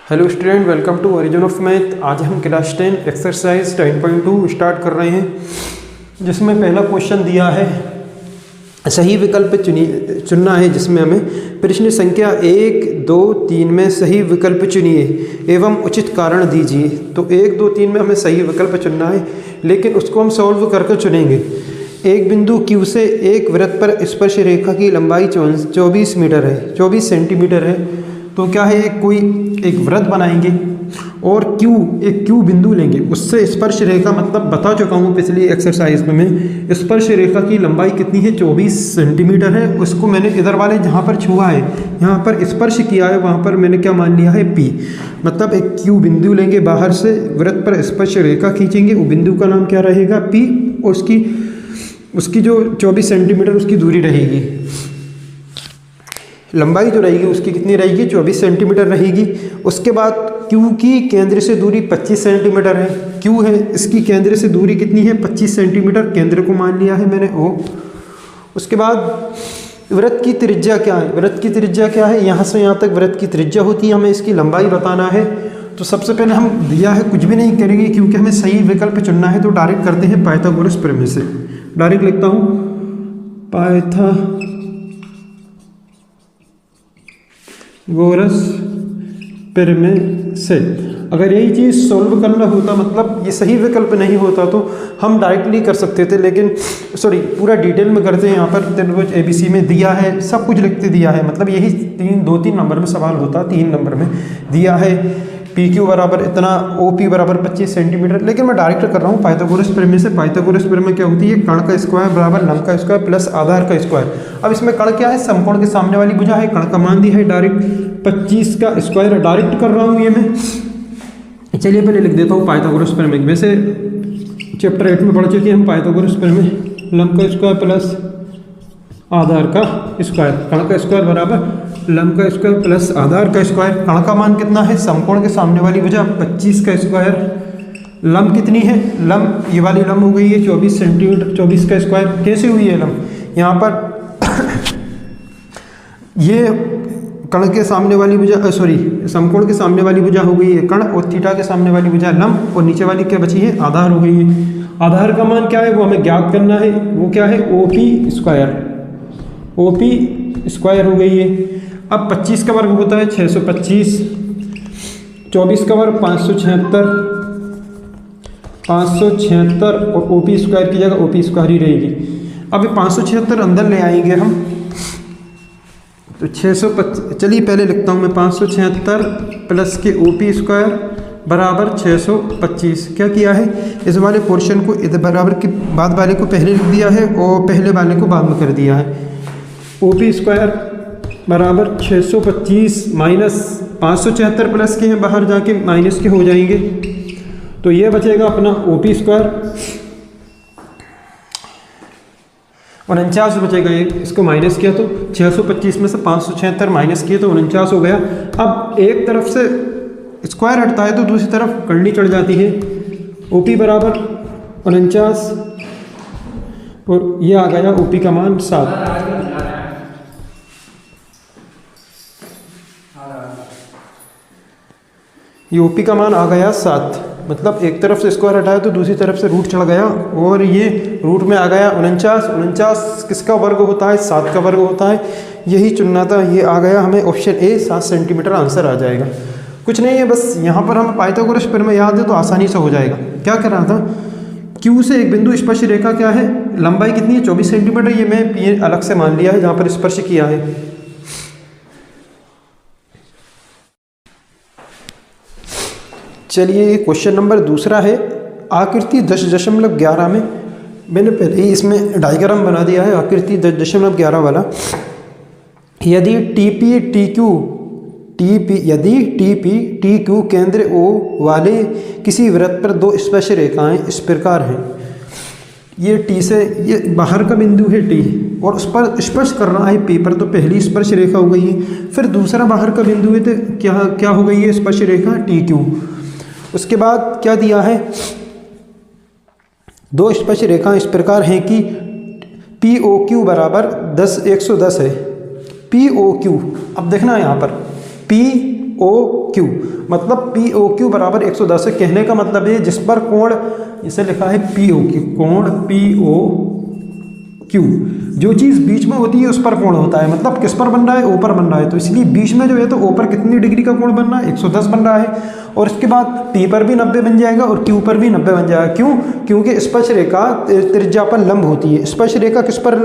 Hello student, welcome to origin of math. आज हम class 10 exercise 10.2 start कर रहे हैं, जिसमें पहला क्वेश्चन दिया है सही विकल्प चुनना है, जिसमें हमें प्रश्न संख्या 1, 2, 3 में सही विकल्प चुनिए एवं उचित कारण दीजिए। तो 1, 2, 3 में हमें सही विकल्प चुनना है, लेकिन उसको हम सॉल्व करके चुनेंगे। एक बिंदु Q से एक वृत्त पर स्पर्श रेखा की लंबाई 24 मीटर है, 24 सेंटीमीटर है। तो क्या है, कोई एक वृत्त बनाएंगे और एक Q बिंदु लेंगे, उससे स्पर्श रेखा, मतलब बता चुका हूँ पिछली एक्सरसाइज में मैं, स्पर्श रेखा की लंबाई कितनी है, 24 सेंटीमीटर है। उसको मैंने इधर वाले जहाँ पर छुआ है, यहाँ पर स्पर्श किया है, वहाँ पर मैंने क्या मान लिया है, P। मतलब एक Q बिंदु लेंगे, बाहर से वृत्त पर स्पर्श रेखा खींचेंगे, वो बिंदु का नाम क्या रहेगा, P। और उसकी जो 24 सेंटीमीटर उसकी दूरी रहेगी, लंबाई जो रहेगी उसकी कितनी रहेगी, 24 सेंटीमीटर रहेगी। उसके बाद Q की केंद्र से दूरी 25 सेंटीमीटर है। Q है, इसकी केंद्र से दूरी कितनी है, 25 सेंटीमीटर, केंद्र को मान लिया है मैंने O। उसके बाद वृत्त की त्रिज्या क्या है, वृत्त की त्रिज्या क्या है, यहाँ से यहाँ तक वृत्त की त्रिज्या होती है, हमें इसकी लंबाई बताना है। तो सबसे पहले हम दिया है, कुछ भी नहीं करेंगे क्योंकि हमें सही विकल्प चुनना है, तो डायरेक्ट करते हैं पाइथागोरस प्रमेय से। डायरेक्ट लिखता हूँ पाइथागोरस प्रमेय से। अगर यही चीज़ सॉल्व करना होता, मतलब ये सही विकल्प नहीं होता, तो हम डायरेक्टली कर सकते थे, लेकिन पूरा डिटेल में करते हैं। यहाँ पर त्रिभुज ABC में दिया है, सब कुछ लिखते दिया है, मतलब यही 2-3 नंबर में सवाल होता, 3 नंबर में दिया है PQ बराबर इतना, OP बराबर 25 सेंटीमीटर। लेकिन मैं डायरेक्ट कर रहा हूँ पाइथागोरस प्रमेय से। पाइथागोरस प्रमेय क्या होती है, कर्ण का स्क्वायर बराबर लंब का स्क्वायर प्लस आधार का स्क्वायर। अब इसमें कर्ण क्या है, समकोण के सामने वाली भुजा है, कर्ण का मान दिया है डायरेक्ट 25 का स्क्वायर, डायरेक्ट कर रहा हूँ ये मैं। चलिए पहले लिख देता हूँ पाइथागोरस प्रमेय। वैसे चैप्टर 8 में पढ़ चुके हम पाइथागोरस प्रमेय, लंब का स्क्वायर प्लस आधार का स्क्वायर, कर्ण का स्क्वायर बराबर लंब का स्क्वायर प्लस आधार का स्क्वायर। कर्ण का मान कितना है, समकोण के सामने वाली भुजा 25 का स्क्वायर, लंब कितनी है, लंब ये वाली लंब हो गई है 24 सेंटीमीटर, 24 का स्क्वायर। कैसे हुई है लंब, यहाँ पर ये कर्ण के सामने वाली भुजा, समकोण के सामने वाली भुजा हो गई है कर्ण, और थीटा के सामने वाली भुजा लंब, और नीचे वाली क्या बची है, आधार हो गई है। आधार का मान क्या है, वो हमें ज्ञात करना है, वो क्या है, OP स्क्वायर हो गई है। अब 25 का वर्ग होता है 625, 24 का वर्ग 576 और OP स्क्वायर की जगह OP स्क्वायर ही रहेगी। अब 576 अंदर ले आएंगे हम, तो 625, चलिए पहले लिखता हूँ मैं, 576 प्लस के OP स्क्वायर बराबर 625। क्या किया है, इस वाले पोर्शन को इधर बराबर के बाद वाले को पहले लिख दिया है और पहले वाले को बाद में कर दिया है। OP स्क्वायर बराबर 625 माइनस 576 प्लस के हैं, बाहर जाके माइनस के हो जाएंगे, तो ये बचेगा अपना OP स्क्वायर 49 बचेगा। ये इसको माइनस किया तो 625 में से 576 माइनस किए तो 49 हो गया। अब एक तरफ से स्क्वायर हटता है तो दूसरी तरफ करनी चढ़ जाती है। OP बराबर 49 और ये आ गया OP का मान 7। ये OP का मान आ गया 7, मतलब एक तरफ से स्क्वायर हटाया तो दूसरी तरफ से रूट चढ़ गया, और ये रूट में आ गया 49। 49 किसका वर्ग होता है, 7 का वर्ग होता है, यही चुनना था। ये आ गया हमें ऑप्शन A, 7 सेंटीमीटर आंसर आ जाएगा। कुछ नहीं है, बस यहाँ पर हम पाइथागोरस प्रमेय याद है तो आसानी से हो जाएगा। क्या कर रहा था, Q से एक बिंदु स्पर्श रेखा क्या है, लंबाई कितनी है, 24 सेंटीमीटर, ये मैं P अलग से मान लिया है जहाँ पर स्पर्श किया है। चलिए क्वेश्चन नंबर दूसरा है, आकृति 10.11 में, मैंने पहले ही इसमें डायग्राम बना दिया है आकृति 10.11 वाला। यदि TP TQ केंद्र O वाले किसी वृत्त पर 2 स्पर्श रेखाएं इस प्रकार हैं। ये T से, ये बाहर का बिंदु है T, और उस पर स्पर्श कर रहा है P पर, तो पहली स्पर्श रेखा हो गई है। फिर दूसरा बाहर का बिंदु है तो क्या हो गई है, स्पर्श रेखा TQ। उसके बाद क्या दिया है, 2 स्पर्श रेखा इस प्रकार हैं कि POQ बराबर 110 है। POQ, अब देखना यहाँ पर P ओ क्यू, मतलब पी ओ क्यू बराबर 110 है। कहने का मतलब है जिस पर कोण, इसे लिखा है पी ओ क्यू, कोण पी ओ क्यू, जो चीज़ बीच में होती है उस पर कोण होता है। मतलब किस पर बन रहा है, ओ पर बन रहा है, तो इसलिए बीच में जो है तो ओ पर कितनी डिग्री का कोण बन रहा है, 110 बन रहा है। और इसके बाद पी पर भी 90 बन जाएगा और क्यू पर भी 90 बन जाएगा। क्यों? क्योंकि स्पर्श रेखा त्रिज्या पर लंब होती है। स्पर्श रेखा किस पर,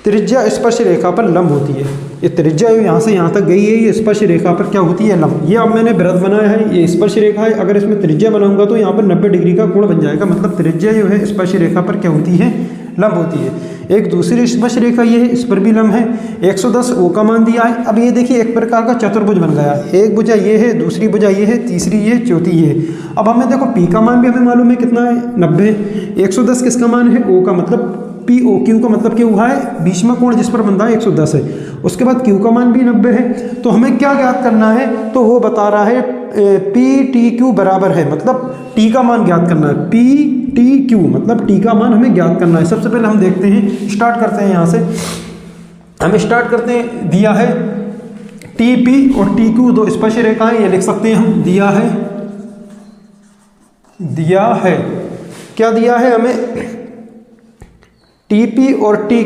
त्रिज्या स्पर्श रेखा पर लंब होती है। ये त्रिज्या यहाँ से यहाँ तक गई है, ये स्पर्श रेखा पर क्या होती है, लंब। ये अब मैंने वृत्त बनाया है, ये स्पर्श रेखा है, अगर इसमें त्रिज्या बनाऊंगा तो यहाँ पर 90 डिग्री का कोण बन जाएगा। मतलब त्रिज्या जो है स्पर्श रेखा पर क्या होती है, लंब होती है। एक दूसरी स्पर्श रेखा ये है, इस पर भी लंब है। 110 ओ का मान दिया है। अब ये देखिए एक प्रकार का चतुर्भुज बन गया। एक भुजा ये है, दूसरी भुजा ये है, तीसरी ये, चौथी ये। अब हमें देखो पी का मान भी हमें मालूम है कितना है, 90। 110 किसका मान है, ओ का, मतलब पी ओ क्यू का मतलब क्या हुआ है, बीच में कोण जिस पर बन रहा है 110 है। उसके बाद क्यू का मान भी 90 है। तो हमें क्या ज्ञात करना है, तो वो बता रहा है पी टी क्यू बराबर है, मतलब टी का मान ज्ञात करना है। पी टी क्यू मतलब टी का मान हमें ज्ञात करना है। सबसे पहले हम देखते हैं, स्टार्ट करते हैं यहाँ से। हम स्टार्ट करते हैं, दिया है टी पी और टी क्यू दो स्पर्श रेखाएं, ये लिख सकते हैं हम, दिया है क्या दिया है हमें, टीपी और टी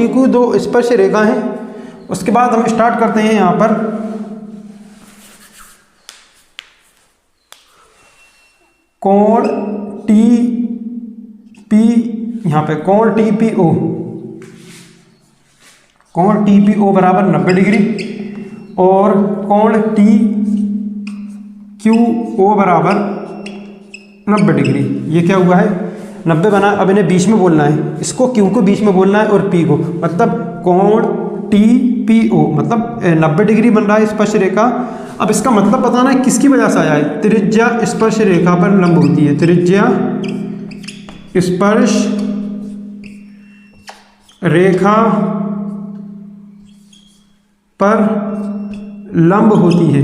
क्यू दो स्पर्श रेखा हैं। उसके बाद हम स्टार्ट करते हैं यहाँ पर कोण टी पी, यहाँ पे कोण टी पी ओ बराबर 90 डिग्री और कोण टी क्यू ओ बराबर 90 डिग्री। ये क्या हुआ है, 90 बना। अब इन्हें बीच में बोलना है, इसको क्यू को बीच में बोलना है और पी को, मतलब कोण टी पी ओ मतलब 90 डिग्री बन रहा है स्पर्श रेखा। अब इसका मतलब बताना है किसकी वजह से आया है, त्रिज्या स्पर्श रेखा पर लंब होती है, त्रिज्या स्पर्श रेखा पर लंब होती है।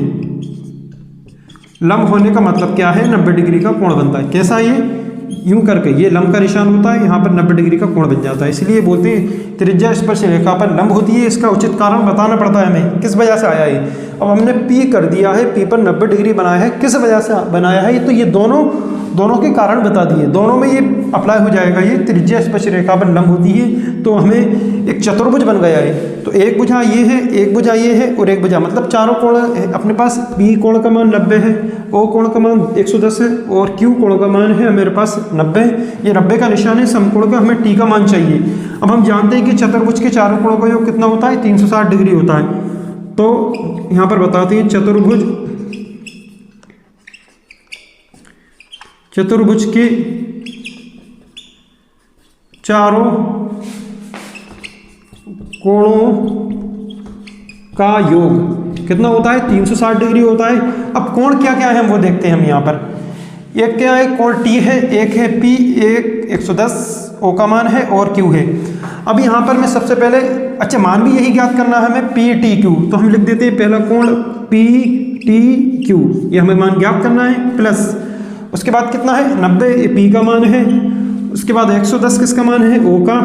लंब होने का मतलब क्या है, 90 डिग्री का कोण बनता है। कैसा है ये, यूं करके, ये लंब का निशान होता है, यहाँ पर 90 डिग्री का कोण बन जाता है। इसलिए बोलते हैं त्रिज्या स्पर्श रेखा पर लंब होती है। इसका उचित कारण बताना पड़ता है हमें, किस वजह से आया है। अब हमने P कर दिया है, P पर 90 डिग्री बनाया है, किस वजह से बनाया है, तो ये दोनों के कारण बता दिए, दोनों में ये अप्लाई हो जाएगा। ये त्रिज्या स्पर्श रेखा पर लंब होती है, तो हमें एक चतुर्भुज बन गया है। तो एक भुजा ये है, एक भुजा ये है और एक भुजा, मतलब चारों कोण अपने पास। P कोण का मान 90 है, O कोण का मान 110 है और Q कोण का मान है मेरे पास 90। ये 90 का निशान है समकोण का, हमें T का मान चाहिए। अब हम जानते हैं कि चतुर्भुज के चारों कोणों का योग कितना होता है, 360 डिग्री होता है। तो यहाँ पर बताते हैं चतुर्भुज के चारों कोणों का योग कितना होता है, 360 डिग्री होता है। अब कोण क्या क्या है वो देखते हैं हम यहाँ पर। एक क्या है, कोण टी है, एक है पी, एक 110 ओ का मान है और क्यू है। अब यहाँ पर मैं सबसे पहले, अच्छा मान भी यही ज्ञात करना है हमें, पी टी क्यू, तो हम लिख देते हैं पहला कोण पी टी क्यू, ये हमें मान ज्ञात करना है, प्लस उसके बाद कितना है 90, ये पी का मान है। उसके बाद 110 किसका मान है, ओ का।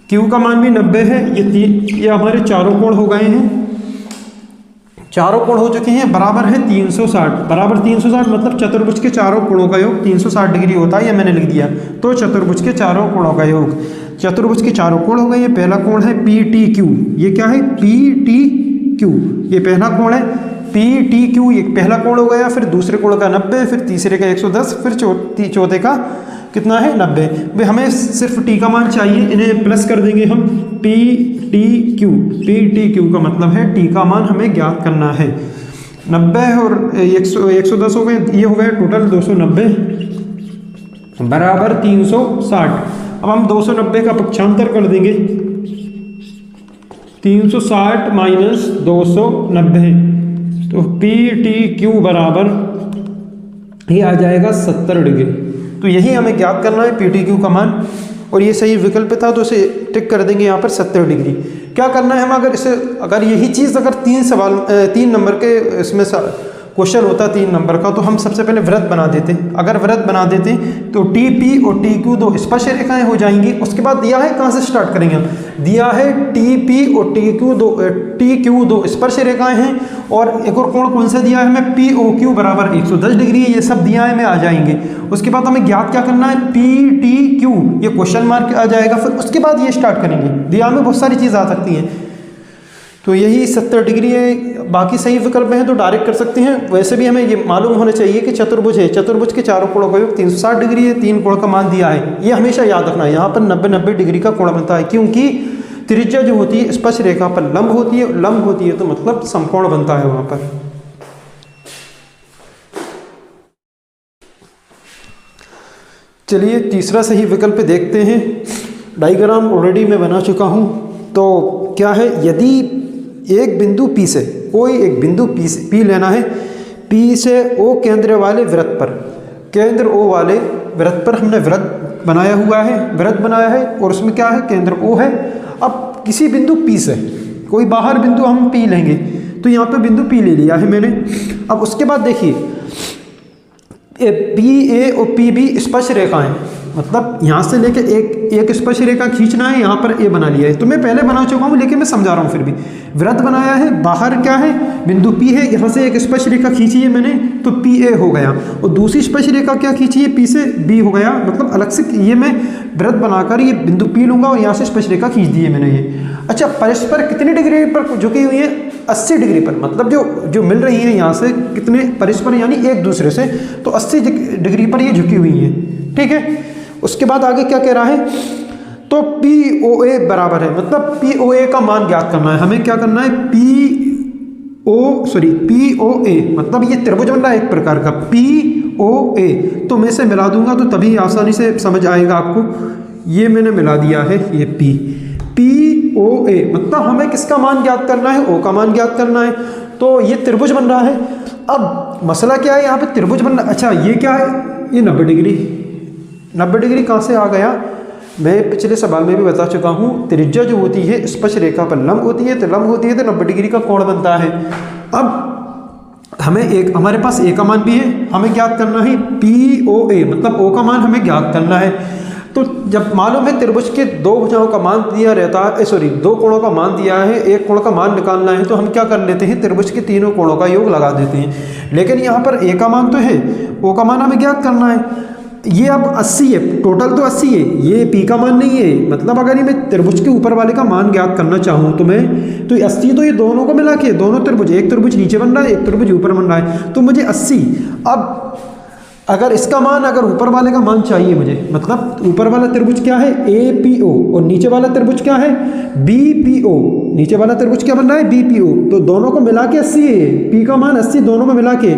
क्यू का मान भी 90 है। ये हमारे चारों कोण हो गए हैं, चारों कोण हो चुके हैं, बराबर है 360, बराबर 360 मतलब चतुर्भुज के चारों कोणों का योग 360 डिग्री होता है, ये मैंने लिख दिया। तो चतुर्भुज के चारों कोणों का योग, चतुर्भुज के चारों कोण हो गए। ये पहला कोण है पी टी क्यू, ये क्या है पी टी क्यू, ये पहला कोण है पी टी क्यू, ये पहला कोण हो गया। फिर दूसरे कोण का 90, फिर तीसरे का 110, फिर चौथे का कितना है 90। भाई हमें सिर्फ टी का मान चाहिए, इन्हें प्लस कर देंगे हम, पी टी क्यू का मतलब है टी का मान हमें ज्ञात करना है। 90 और 110 हो गए, ये हो गए टोटल 290 बराबर 360। अब हम 290 का पक्षांतर कर देंगे, 360 माइनस 290, तो पी टी क्यू बराबर ये आ जाएगा 70 डिग्री। तो यही हमें ज्ञात करना है पी टी क्यू का मान, और ये सही विकल्प था तो इसे टिक कर देंगे यहाँ पर 70 डिग्री। क्या करना है हम, अगर यही चीज़ अगर 3 नंबर के इसमें क्वेश्चन होता 3 नंबर का, तो हम सबसे पहले वृत्त बना देते। अगर वृत्त बना देते तो टी पी और टी क्यू दो स्पर्श रेखाएं हो जाएंगी। उसके बाद दिया है, कहाँ से स्टार्ट करेंगे हम, दिया है टी पी और टी क्यू दो स्पर्श रेखाएं हैं, और एक और कोण कौन सा दिया है हमें, पी ओ क्यू बराबर 110 डिग्री है। ये सब दिया है, में आ जाएंगे। उसके बाद हमें ज्ञात क्या करना है, पी टी क्यू, ये क्वेश्चन मार्क आ जाएगा। फिर उसके बाद ये स्टार्ट करेंगे, दिया में बहुत सारी चीज़ आ सकती हैं। तो यही 70 डिग्री है। बाकी सही विकल्प हैं तो डायरेक्ट कर सकते हैं। वैसे भी हमें ये मालूम होना चाहिए कि चतुर्भुज है, चतुर्भुज के चारों कोणों का योग 360 डिग्री है। 3 कोण का मान दिया है, ये हमेशा याद रखना है। यहाँ पर 90-90 डिग्री का कोण बनता है, क्योंकि त्रिज्या जो होती है स्पर्श रेखा पर लंब होती है, लंब होती है तो मतलब समकोण बनता है वहाँ पर। चलिए तीसरा सही विकल्प देखते हैं। डायग्राम ऑलरेडी मैं बना चुका हूँ। तो क्या है, यदि एक बिंदु P से, कोई एक बिंदु P लेना है, P से O केंद्र वाले वृत्त पर, केंद्र O वाले वृत्त पर हमने वृत्त बनाया हुआ है, वृत्त बनाया है, और उसमें क्या है, केंद्र O है। अब किसी बिंदु P से कोई बाहर बिंदु हम P लेंगे, तो यहाँ पे बिंदु P ले लिया है मैंने। अब उसके बाद देखिए पी ए और पी बी स्पर्श रेखाएं, मतलब यहाँ से लेके एक स्पर्श रेखा खींचना है, यहाँ पर ए बना लिया है। तो मैं पहले बना चुका हूँ लेकिन मैं समझा रहा हूँ फिर भी। वृत्त बनाया है, बाहर क्या है, बिंदु P है, यहाँ से एक स्पर्श रेखा खींची है मैंने, तो पी ए हो गया, और दूसरी स्पर्श रेखा क्या खींची है, P से B हो गया। मतलब अलग से ये मैं वृत्त बनाकर ये बिंदु P लूँगा और यहाँ से स्पर्श रेखा खींच दी है मैंने ये। अच्छा, परस्पर कितनी डिग्री पर झुकी हुई है, 80 डिग्री पर, मतलब जो मिल रही है यहाँ से कितने परस्पर, यानी एक दूसरे से, तो 80 डिग्री पर ये झुकी हुई है। ठीक है, उसके बाद आगे क्या कह रहा है, तो पी ओ ए बराबर है, मतलब पी ओ ए का मान ज्ञात करना है हमें। क्या करना है, पी ओ ए, मतलब ये त्रिभुज बन रहा है एक प्रकार का, पी ओ ए। तो मैं इसे मिला दूंगा तो तभी आसानी से समझ आएगा आपको। ये मैंने मिला दिया है, ये पी ओ ए, मतलब हमें किसका मान ज्ञात करना है, ओ का मान ज्ञात करना है। तो ये त्रिभुज बन रहा है। अब मसला क्या है, यहाँ पे त्रिभुज बन रहा, अच्छा ये क्या है, ये 90 डिग्री कहाँ से आ गया, मैं पिछले सवाल में भी बता चुका हूँ। त्रिज्या जो होती है स्पर्श रेखा पर लंब होती है, तो लंब होती है तो 90 डिग्री का कोण बनता है। अब हमें हमारे पास ए का मान भी है, हमें ज्ञात करना है पी ओ ए, मतलब ओ का मान हमें ज्ञात करना है। तो जब मालूम है त्रिभुज के दो भुजाओं का मान दिया रहता है, दो कोणों का मान दिया है, एक कोण का मान निकालना है, तो हम क्या कर लेते हैं, त्रिभुज के तीनों कोणों का योग लगा देते हैं। लेकिन यहाँ पर ए का मान तो है, ओ का मान हमें ज्ञात करना है। ये अब 80 है, टोटल तो 80 है, ये पी का मान नहीं है। मतलब अगर ये मैं त्रिभुज के ऊपर वाले का मान ज्ञात करना चाहूँ तो मैं, तो 80 तो ये दोनों को मिला के, दोनों त्रिभुज, एक त्रिभुज नीचे बन रहा है, एक त्रिभुज ऊपर बन रहा है, तो मुझे 80। अब अगर इसका मान, अगर ऊपर वाले का मान चाहिए मुझे, मतलब ऊपर वाला त्रिभुज क्या है, ए पी ओ, और नीचे वाला त्रिभुज क्या है, बी पी ओ। नीचे वाला त्रिभुज क्या बन रहा है, बी पी ओ, तो दोनों को मिला के 80 है, पी का मान 80 दोनों में मिला के,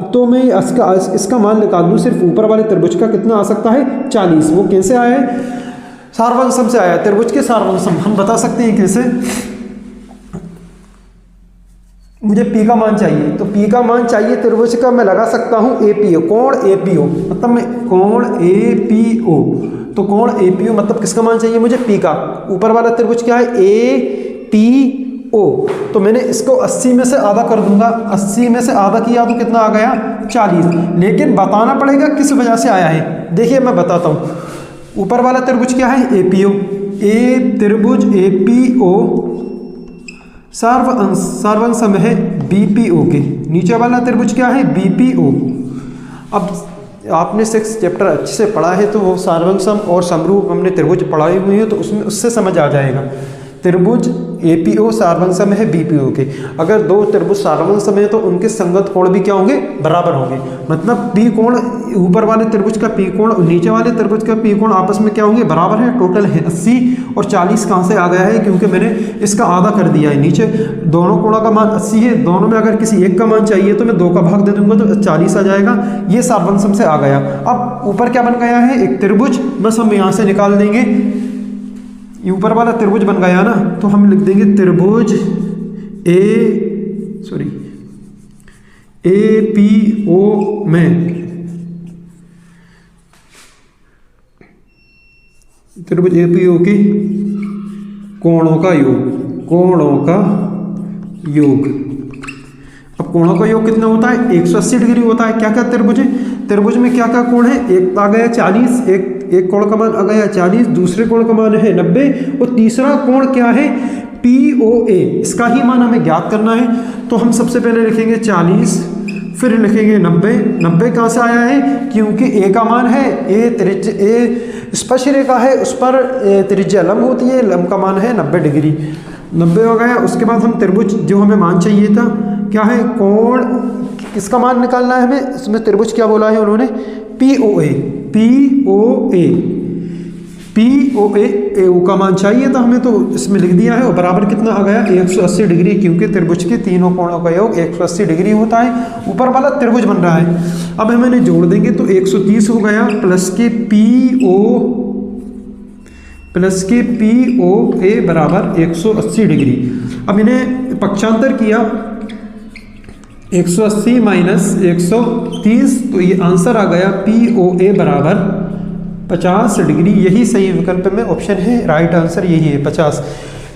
तो मैं इसका मान निकाल दूँ, सिर्फ ऊपर वाले त्रिभुज का कितना आ सकता है, 40। वो कैसे आया है, सारवंशम से आया, त्रिभुज के सारवंशम। हम बता सकते हैं कैसे, मुझे P का मान चाहिए, तो P का मान चाहिए त्रिभुज का, मैं लगा सकता हूँ APO, कोण APO, मतलब मैं कोण APO, तो कोण APO मतलब किसका मान चाहिए मुझे, P का। ऊपर वाला त्रिभुज क्या है, APO, तो मैंने इसको 80 में से आधा कर दूंगा, 80 में से आधा किया तो कितना आ गया, 40। लेकिन बताना पड़ेगा किस वजह से आया है। देखिए मैं बताता हूँ, ऊपर वाला त्रिभुज क्या है, APO, त्रिभुज APO सार्वंशम है BPO के। नीचे वाला त्रिभुज क्या है, BPO। अब आपने 6 चैप्टर अच्छे से पढ़ा है, तो वो सार्वंशम और समरूप हमने त्रिभुज पढ़ाई हुई है, तो उसमें उससे समझ आ जाएगा। त्रिभुज APO सार्वंशम है BPO के। अगर दो त्रिभुज सार्वंशम है तो उनके संगत कोण भी क्या होंगे, बराबर होंगे। मतलब P कोण, ऊपर वाले त्रिभुज का P कोण और नीचे वाले त्रिभुज का P कोण आपस में क्या होंगे, बराबर है। टोटल है 80, और 40 कहाँ से आ गया है, क्योंकि मैंने इसका आधा कर दिया है। नीचे दोनों कोणों का मान 80 है, दोनों में अगर किसी एक का मान चाहिए तो मैं 2 का भाग दे दूंगा तो 40 आ जाएगा। ये सार्वंशम से आ गया। अब ऊपर क्या बन गया है, एक त्रिभुज, बस हम यहाँ से निकाल देंगे, ऊपर वाला त्रिभुज बन गया ना, तो हम लिख देंगे त्रिभुज APO में, त्रिभुज APO के कोणों का योग, अब अब कोणों का योग कितना होता है, 180 डिग्री होता है। क्या क्या त्रिभुज है, त्रिभुज में क्या क्या कोण है, एक आ गया 40, एक कोण का मान आ गया 40, दूसरे कोण का मान है 90 और तीसरा कोण क्या है, POA। इसका ही मान हमें ज्ञात करना है। तो हम सबसे पहले लिखेंगे 40, फिर लिखेंगे 90। 90 कहाँ से आया है, क्योंकि ए का मान है, ए स्पर्श रेखा है, उस पर त्रिज्या लंब होती है, लंब का मान है 90 डिग्री। 90 हो गया। उसके बाद हम त्रिभुज जो हमें मान चाहिए था क्या है, कोण किसका मान निकालना है हमें, इसमें त्रिभुज क्या बोला है उन्होंने, POA। POA का मान चाहिए था हमें, तो इसमें लिख दिया है। और बराबर कितना आ गया, 180 डिग्री, क्योंकि त्रिभुज के तीनों कोणों का योग 180 डिग्री होता है। ऊपर वाला त्रिभुज बन रहा है। अब हम इन्हें जोड़ देंगे तो 130 हो गया, प्लस के POA बराबर 180 डिग्री। अब इन्हें पक्षांतर किया, 180 माइनस 130, तो ये आंसर आ गया POA बराबर 50 डिग्री। यही सही विकल्प में ऑप्शन है, राइट आंसर यही है 50।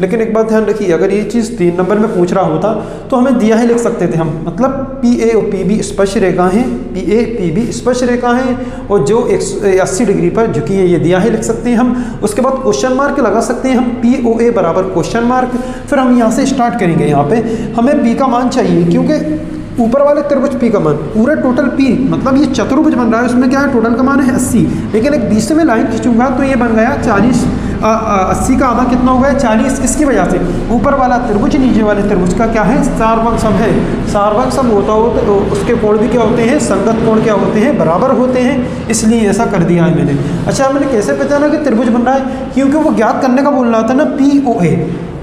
लेकिन एक बात ध्यान रखिए, अगर ये चीज़ 3 नंबर में पूछ रहा होता तो हमें दिया है लिख सकते थे हम, मतलब PA और PB स्पर्श रेखा हैं, PA PB स्पर्श रेखा हैं और जो 180 डिग्री पर झुकी है, ये दिया है लिख सकते हैं हम। उसके बाद क्वेश्चन मार्क लगा सकते हैं हम, POA बराबर क्वेश्चन मार्क। फिर हम यहाँ से स्टार्ट करेंगे। यहाँ पे हमें P का मान चाहिए, क्योंकि ऊपर वाले त्रिभुज P का मान पूरा टोटल P, मतलब ये चतुर्भुज बन रहा है, उसमें क्या है, टोटल का मान है 80, लेकिन एक बीच में लाइन खींचूंगा तो ये बन गया 40। 80 का आधा कितना हो गया, 40। इसकी वजह से ऊपर वाला त्रिभुज नीचे वाले त्रिभुज का क्या है, सारवंग सम है। सारवंग सम होता हो तो उसके कोण भी क्या होते हैं, संगत कोण क्या होते हैं, बराबर होते हैं, इसलिए ऐसा कर दिया है मैंने। अच्छा, मैंने कैसे पहचाना कि त्रिभुज बन रहा है, क्योंकि वो ज्ञात करने का बोल रहा था ना,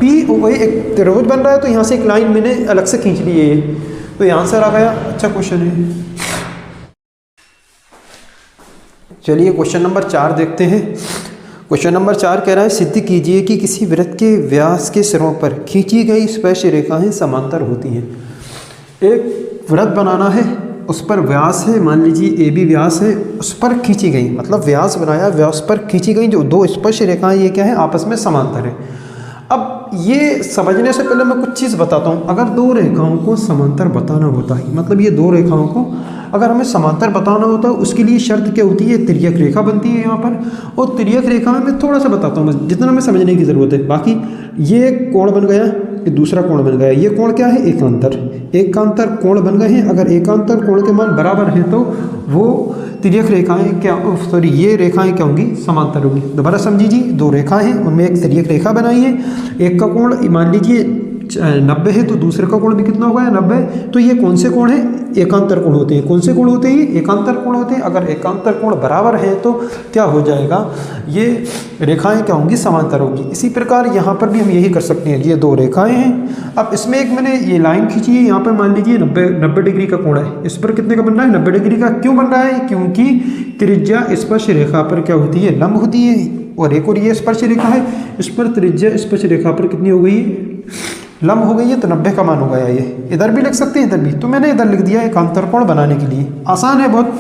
POA एक त्रिभुज बन रहा है, तो यहाँ से एक लाइन मैंने अलग से खींच ली है, तो ये आंसर आ गया। अच्छा क्वेश्चन है। चलिए क्वेश्चन नंबर 4 देखते हैं। क्वेश्चन नंबर 4 कह रहा है, सिद्ध कीजिए कि किसी वृत्त के व्यास के सिरों पर खींची गई स्पर्श रेखाएं समांतर होती हैं। एक वृत्त बनाना है, उस पर व्यास है, मान लीजिए AB व्यास है, उस पर खींची गई, मतलब व्यास बनाया, व्यास पर खींची गई जो 2 स्पर्श रेखाएं, ये क्या है, आपस में समांतर है। अब ये समझने से पहले मैं कुछ चीज़ बताता हूँ। अगर 2 रेखाओं को समांतर बताना होता है, मतलब ये 2 रेखाओं को अगर हमें समांतर बताना होता है, उसके लिए शर्त क्या होती है, तिर्यक रेखा बनती है यहाँ पर। और तिर्यक रेखा में मैं थोड़ा सा बताता हूँ, जितना हमें समझने की ज़रूरत है। बाकी ये कोण बन गया, ये दूसरा कोण बन गया, ये कोण क्या है, एकांतर कोण बन गए हैं। अगर एकांतर कोण के मान बराबर हैं तो वो तिर्यक रेखाएं क्या, सॉरी, ये रेखाएं क्या होंगी, समांतर होंगी। दोबारा समझिए जी, 2 रेखाएं हैं, उनमें एक तिर्यक रेखा बनाई है। एक का कोण मान लीजिए 90 है, तो दूसरे का कोण भी कितना होगा, 90। तो ये कौन से कोण है, एकांतर कोण होते हैं। कौन से कोण होते हैं, एकांतर कोण होते हैं। अगर एकांतर कोण बराबर है तो क्या हो जाएगा, ये रेखाएं क्या होंगी, समांतर होंगी। इसी प्रकार यहाँ पर भी हम यही कर सकते हैं। ये 2 रेखाएं हैं। अब इसमें एक मैंने ये लाइन खींची है, यहाँ पर मान लीजिए 90 डिग्री का कोण है, इस पर कितने का बन रहा है, 90 डिग्री का। क्यों बन रहा है, क्योंकि त्रिज्या स्पर्श रेखा पर क्या होती है, लंब होती है। और एक और ये स्पर्श रेखा है, इस पर त्रिज्या स्पर्श रेखा पर कितनी हो गई, लंब हो गई है, तो 90 का मान हो गया। ये इधर भी लिख सकते हैं, इधर भी, तो मैंने इधर लिख दिया एकांतर कोण बनाने के लिए। आसान है बहुत,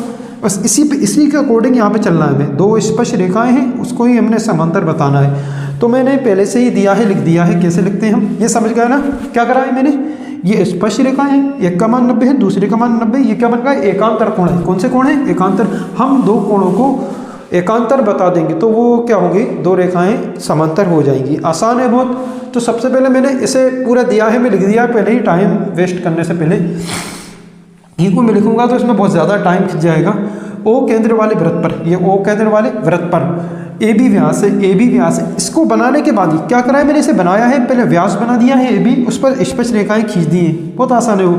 बस इसी के अकॉर्डिंग यहाँ पे चलना है हमें। 2 स्पर्श रेखाएं हैं, उसको ही हमने समांतर बताना है। तो मैंने पहले से ही दिया है, लिख दिया है। कैसे लिखते हैं हम, ये समझ गए ना, क्या करा है मैंने, ये स्पर्श रेखा है, एक का मान 90 है, दूसरे का मान 90, ये क्या बन गया, एकांतर कोण है। कौन से कोण है, एकांतर। हम 2 कोणों को एकांतर बता देंगे तो वो क्या होंगी, 2 रेखाएं समांतर हो जाएंगी। आसान है बहुत। तो सबसे पहले मैंने इसे पूरा दिया है, मैं लिख दिया पहले ही, टाइम वेस्ट करने से पहले। ये को मैं लिखूंगा तो इसमें बहुत ज़्यादा टाइम खिंच जाएगा। O केंद्र वाले वृत्त पर, ये O केंद्र वाले वृत्त पर AB व्यास है, AB व्यास है। इसको बनाने के बाद ही क्या करा है, मैंने इसे बनाया है, पहले व्यास बना दिया है AB, उस पर स्पर्श रेखाएं खींच दी हैं। बहुत आसान है वो।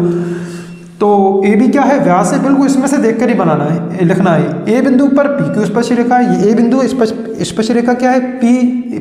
तो AB क्या है, व्यास है, बिल्कुल इसमें से देखकर ही बनाना है, लिखना है। A बिंदु पर PQ स्पर्श रेखा है, ये A बिंदु स्पर्श रेखा क्या है,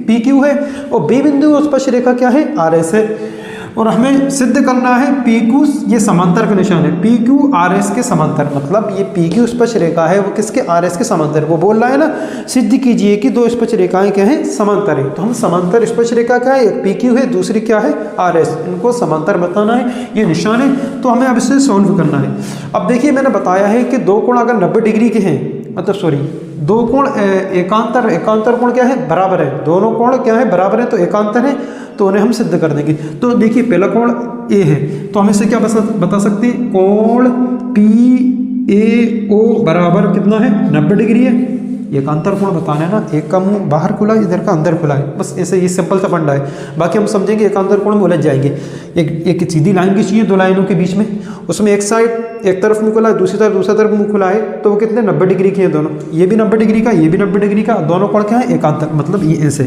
PQ है। और B बिंदु स्पर्श रेखा क्या है, RS है। और हमें सिद्ध करना है PQ, ये समांतर का निशान है, PQ RS के समांतर, मतलब ये PQ स्पर्श रेखा है वो किसके, RS के समांतर। वो बोल रहा है ना, सिद्ध कीजिए कि 2 स्पर्श रेखाएं क्या है, समांतर है। तो हम समांतर स्पर्श रेखा क्या है, एक PQ है, दूसरी क्या है, RS, इनको समांतर बताना है, ये निशान है। तो हमें अब इसे सॉल्व करना है। अब देखिए, मैंने बताया है कि 2 कोण अगर 90 डिग्री के हैं, मतलब सॉरी दो कोण एकांतर, एकांतर कोण क्या है, बराबर है, दोनों कोण क्या है, बराबर है, तो एकांतर है, तो उन्हें हम सिद्ध कर देंगे। तो देखिए पहला कोण ए है, तो हम इसे क्या बता सकते हैं, कोण PAO बराबर कितना है, 90 डिग्री है। एकांतर कोण बताना है ना, एक का मुंह बाहर खुला है, इधर का अंदर खुला है, बस ऐसे, ये सिंपल सा फंडा है। बाकी हम समझेंगे एकांतर कोण में उलझ जाएंगे। एक सीधी लाइन की चाहिए दो लाइनों के बीच में, उसमें एक साइड एक तरफ मुंह खुला है, दूसरी तरफ मुंह खुला है, तो वो कितने 90 डिग्री के हैं दोनों, ये भी 90 डिग्री का, ये भी 90 डिग्री का, दोनों कोण क्या है, एकांतर। मतलब ये ऐसे,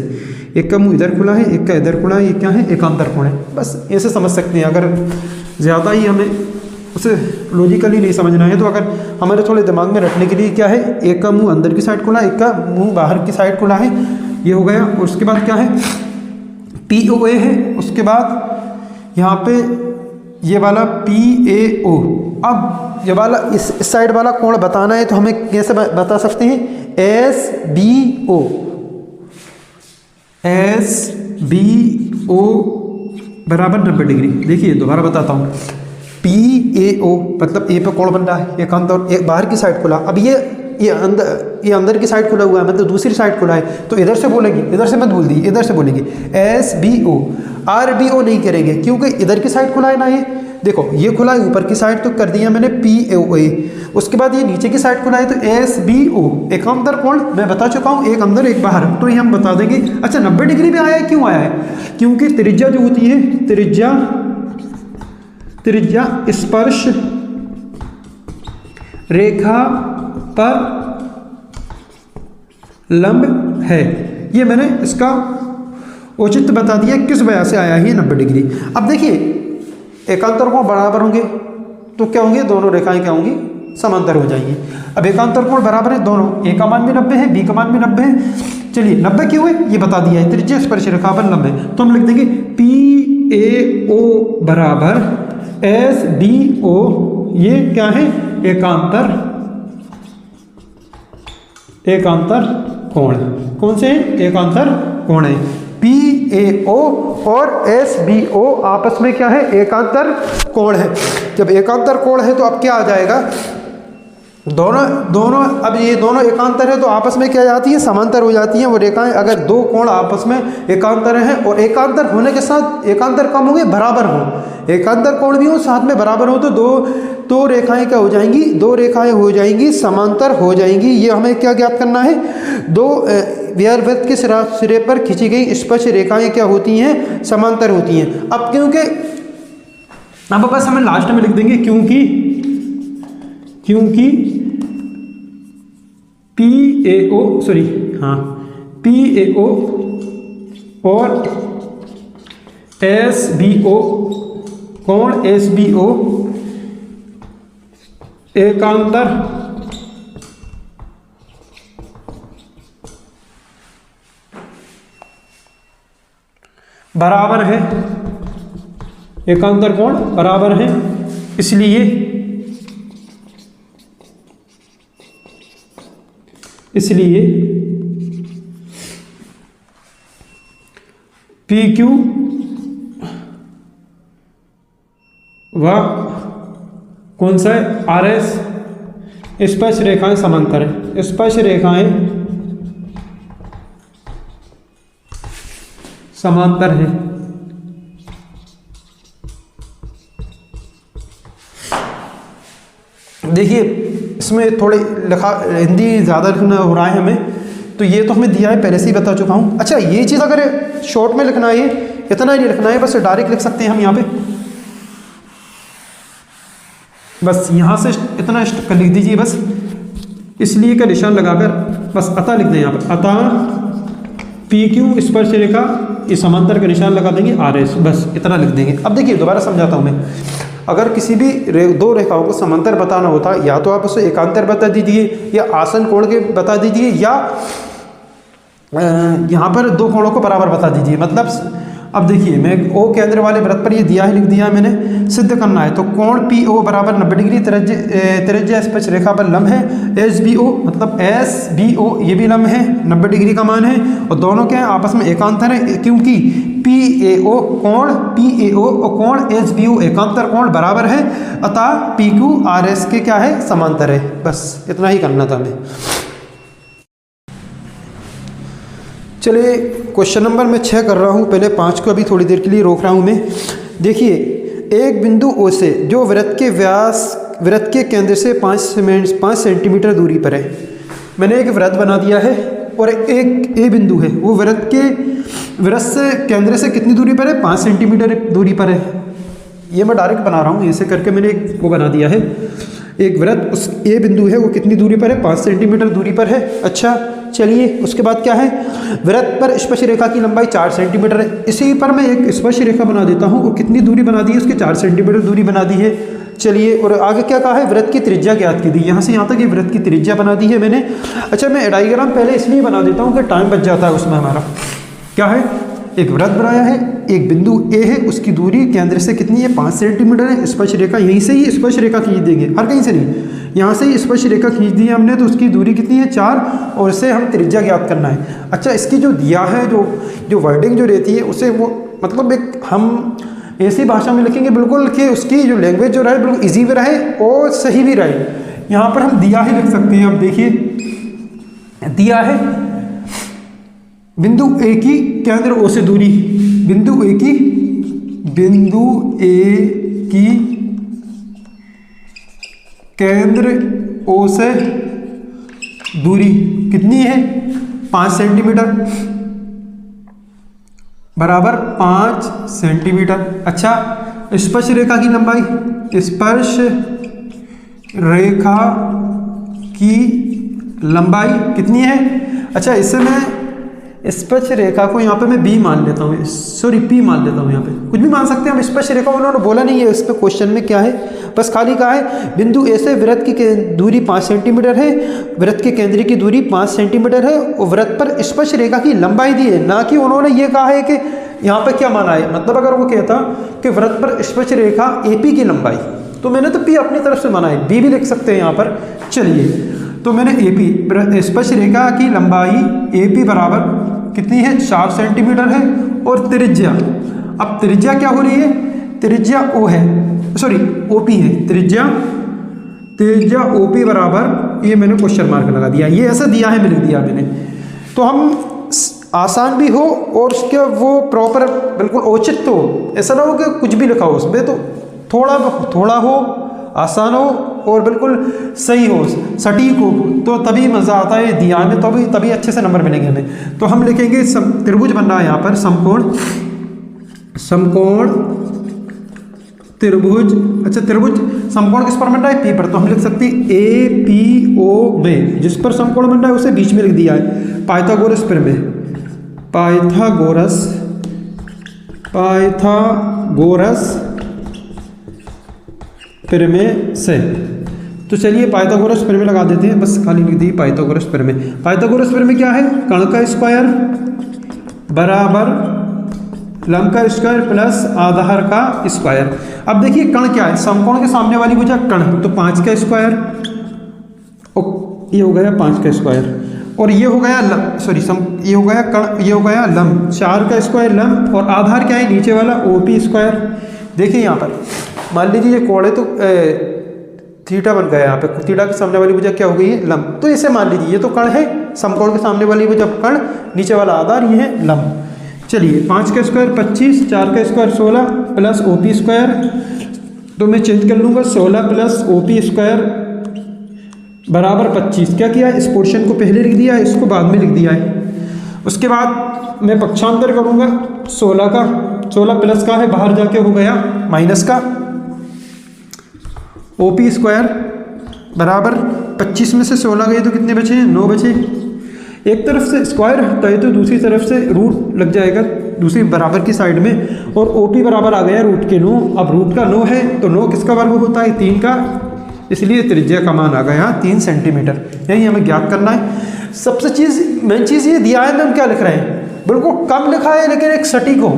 एक का मुंह इधर खुला है, एक का इधर खुला है, ये क्या है, एकांतर कोण है। बस ऐसे समझ सकते हैं। अगर ज़्यादा ही हमें उसे लॉजिकली नहीं समझना है, तो अगर हमारे थोड़े दिमाग में रखने के लिए क्या है, एक का मुंह अंदर की साइड खुला है, एक का मुंह बाहर की साइड खुला है, ये हो गया। और उसके बाद क्या है, POA है, उसके बाद यहाँ पे ये वाला PAO। अब ये वाला इस साइड वाला कोण बताना है, तो हमें कैसे बता सकते हैं, SBO बराबर 90 डिग्री। देखिए दोबारा बताता हूँ, PAO मतलब ए पे कोण बन रहा है, एकांतर, एक बाहर की साइड खुला। अब ये अंदर की साइड खुला हुआ है, मतलब दूसरी साइड खुला है, तो इधर से बोलेंगे, इधर से मत बोल दी, इधर से बोलेंगे SBO। RBO नहीं करेंगे क्योंकि इधर की साइड खुला है ना, ये देखो ये खुला है ऊपर की साइड, तो कर दिया मैंने POA। उसके बाद ये नीचे की साइड खुला है, तो SBO। एकांतर कोण मैं बता चुका हूँ, एक अंदर एक बाहर, तो ये हम बता देंगे। अच्छा 90 डिग्री में आया है, क्यों आया है, क्योंकि त्रिज्या जो होती है, त्रिज्या स्पर्श रेखा पर लंब है। ये मैंने इसका औचित्य बता दिया किस वजह से आया है 90 डिग्री। अब देखिए एकांतर कोण बराबर होंगे तो क्या होंगे, दोनों रेखाएं क्या होंगी, समांतर हो जाएंगी। अब एकांतर कोण बराबर है दोनों, ए का मान भी 90 है, बी का मान भी 90 है। चलिए 90 क्यों है ये बता दिया है, त्रिज्या स्पर्श रेखा पर लंब है, तो हम लिख देंगे PAO बराबर SBO। ये क्या है, एकांतर कोण। कौन से हैं, एकांतर कोण है। PAO और SBO आपस में क्या है, एकांतर कोण है। जब एकांतर कोण है तो अब क्या आ जाएगा, दोनों अब ये दोनों एकांतर है तो आपस में क्या जाती है, समांतर हो जाती हैं वो रेखाएं। अगर दो कोण आपस में एकांतर हैं और एकांतर होने के साथ एकांतर कम होंगे, बराबर हो, एकांतर कोण भी हो साथ में बराबर हो, तो दो रेखाएं क्या हो जाएंगी, दो रेखाएं हो जाएंगी, समांतर हो जाएंगी। ये हमें क्या ज्ञात करना है, दो दीर्घवृत्त के सिरे पर खींची गई स्पर्श रेखाएं क्या होती हैं, समांतर होती हैं। अब क्योंकि अब बस हमें लास्ट में लिख देंगे क्योंकि PAO और SBO कोण SBO एकांतर बराबर है, एकांतर कोण बराबर है, इसलिए PQ व कौन सा है, RS स्पर्श रेखाएं समांतर है, स्पर्श रेखाएं समांतर है। देखिए इसमें थोड़े हिंदी ज़्यादा लिखना हो रहा है हमें, तो ये तो हमें दिया है पहले से ही बता चुका हूँ। अच्छा ये चीज़ अगर शॉर्ट में लिखना है, इतना ही नहीं लिखना है, बस डायरेक्ट लिख सकते हैं हम यहाँ पे, बस यहाँ से इतना लिख दीजिए बस, इसलिए का निशान लगाकर बस अतः लिख दें यहाँ पर, अतः PQ स्पर्श रेखा इस समांतर का निशान लगा देंगे RS, बस इतना लिख देंगे। अब देखिए दोबारा समझाता हूँ मैं, अगर किसी भी दो रेखाओं को समांतर बताना होता, या तो आप उसे एकांतर बता दीजिए, या आसन कोण के बता दीजिए, या यहाँ पर दो कोणों को बराबर बता दीजिए। मतलब अब देखिए मैं O केंद्र वाले वृत्त पर ये दिया है, लिख दिया है मैंने, सिद्ध करना है तो कोण PO बराबर 90 डिग्री, त्रिज्या स्पर्श रेखा पर लंब है। SBO मतलब SBO ये भी लंब है, 90 डिग्री का मान है, और दोनों क्या है आपस में एकांतर है, क्योंकि PAO और कोण SBO एकांतर कोण बराबर है, अतः PQ RS के क्या है, समांतर है। बस इतना ही करना था हमें। चलिए क्वेश्चन नंबर मैं 6 कर रहा हूँ, पहले 5 को अभी थोड़ी देर के लिए रोक रहा हूँ मैं। देखिए, एक बिंदु ओ से जो वृत्त के केंद्र से 5 सेंटीमीटर दूरी पर है। मैंने एक वृत्त बना दिया है और एक ए बिंदु है, वो वृत्त से केंद्र से कितनी दूरी पर है? 5 सेंटीमीटर दूरी पर है। ये मैं डायरेक्ट बना रहा हूँ, ऐसे करके मैंने एक वो बना दिया है। एक वृत्त उस ए बिंदु है, वो कितनी दूरी पर है? 5 सेंटीमीटर दूरी पर है। अच्छा, चलिए उसके बाद क्या है? वृत्त पर स्पर्श रेखा की लंबाई 4 सेंटीमीटर है। इसी पर मैं एक स्पर्श रेखा बना देता हूँ, और कितनी दूरी बना दी है? उसकी 4 सेंटीमीटर दूरी बना दी है। चलिए, और आगे क्या कहा है? वृत्त की त्रिज्या ज्ञात की दी। यहाँ से यहाँ तक ये वृत्त की त्रिज्या बना दी है मैंने। अच्छा, मैं डायग्राम पहले इसलिए बना देता हूँ कि टाइम बच जाता है उसमें हमारा। क्या है? एक वृत्त बनाया है, एक बिंदु ए है, उसकी दूरी केंद्र से कितनी है? 5 सेंटीमीटर है। स्पर्श रेखा यहीं से ही स्पर्श रेखा खींच देंगे, हर कहीं से नहीं, यहाँ से ही स्पर्श रेखा खींच दी है हमने, तो उसकी दूरी कितनी है? 4, और इससे हम त्रिज्या ज्ञात करना है। अच्छा, इसकी जो दिया है, जो वर्डिंग जो रहती है, उसे वो मतलब एक हम ऐसी भाषा में लिखेंगे बिल्कुल कि उसकी जो लैंग्वेज जो रहे बिल्कुल ईजी भी रहे और सही भी रहे। यहाँ पर हम दिया ही लिख सकते हैं। अब देखिए, दिया है बिंदु ए की केंद्र ओ से दूरी, बिंदु ए की केंद्र ओ से दूरी कितनी है? 5 सेंटीमीटर बराबर 5 सेंटीमीटर। अच्छा, स्पर्श रेखा की लंबाई, स्पर्श रेखा की लंबाई कितनी है? अच्छा, इससे मैं स्पर्श रेखा को यहाँ पे मैं बी मान लेता हूँ, सॉरी पी मान लेता हूँ। यहाँ पे कुछ भी मान सकते हैं हम। स्पर्श रेखा उन्होंने बोला नहीं है इस पे क्वेश्चन में क्या है, बस खाली कहा है बिंदु ए से वृत्त की दूरी 5 सेंटीमीटर है, वृत्त के केंद्र की दूरी 5 सेंटीमीटर है, और वृत्त पर स्पर्श रेखा की लंबाई दी है। ना कि उन्होंने ये कहा है कि यहाँ पे क्या माना है। मतलब अगर वो कहता कि वृत्त पर स्पर्श रेखा AP की लंबाई, तो मैंने तो P अपनी तरफ से माना है, B भी लिख सकते हैं यहाँ पर। चलिए, तो मैंने AP स्पर्श रेखा की लंबाई AP बराबर कितनी है? 4 सेंटीमीटर है। और त्रिज्या, अब त्रिज्या क्या हो रही है? त्रिज्या O है, सॉरी OP है। त्रिज्या OP बराबर, ये मैंने क्वेश्चन मार्क लगा दिया, ये ऐसा दिया है, लिख दिया मैंने, तो हम आसान भी हो और उसके वो प्रॉपर बिल्कुल औचित्य हो। ऐसा ना हो कि कुछ भी लिखा हो उसमें, तो थोड़ा हो, आसान हो और बिल्कुल सही हो, सटीक हो, तो तभी मज़ा आता है दिया में, तभी अच्छे से नंबर मिलेंगे हमें। तो हम लिखेंगे त्रिभुज बन रहा है यहाँ पर, समकोण त्रिभुज। अच्छा, त्रिभुज समकोण किस पर बन रहा है? P पर, तो हम लिख सकते हैं APO में, जिस पर समकोण बन रहा है उसे बीच में लिख दिया है। पाइथागोरस प्रमेय, पाइथागोरस प्रमेय से। तो चलिए पाइथागोरस प्रमेय लगा देते हैं, बस खाली लिख दी पाइथागोरस प्रमेय। पाइथागोरस प्रमेय क्या है? कर्ण का स्क्वायर बराबर लंब का स्क्वायर प्लस आधार का स्क्वायर। अब देखिए, कर्ण क्या है? समकोण के सामने वाली भुजा कर्ण, तो 5 का स्क्वायर, ये हो गया 5 का स्क्वायर, और ये हो गया ये हो गया कर्ण, ये हो गया लंब, 4 का स्क्वायर लंब, और आधार क्या है? नीचे वाला OP स्क्वायर। देखिए यहाँ पर मान लीजिए ये कोण है, तो थीटा बन गया यहाँ पे, थीटा के सामने वाली भुजा क्या हो गई है? लंब। तो इसे मान लीजिए ये तो कर्ण है, समकोण के सामने वाली भुजा कर्ण, नीचे वाला आधार, ये है लंब। चलिए, 5 का स्क्वायर 25, 4 का स्क्वायर 16 प्लस OP स्क्वायर, तो मैं चेंज कर लूँगा 16 प्लस OP स्क्वायर बराबर 25। क्या किया? इस पोर्शन को पहले लिख दिया है, इसको बाद में लिख दिया है। उसके बाद मैं पक्षांतर करूँगा 16 का, 16 प्लस का है, बाहर जाके हो गया माइनस का, OP स्क्वायर बराबर 25 में से 16 गए तो कितने बचे हैं? 9 बचे। एक तरफ से स्क्वायर हटता है तो दूसरी तरफ से रूट लग जाएगा दूसरी बराबर की साइड में, और OP बराबर आ गया रूट के 9। अब रूट का 9 है तो 9 किसका वर्ग होता है? 3 का, इसलिए त्रिज्या का मान आ गया 3 सेंटीमीटर। यही हमें ज्ञात करना है। सबसे मेन चीज़ ये दिया है, हम क्या लिख रहे हैं? बिल्कुल कम लिखा है लेकिन एक सटीक हो,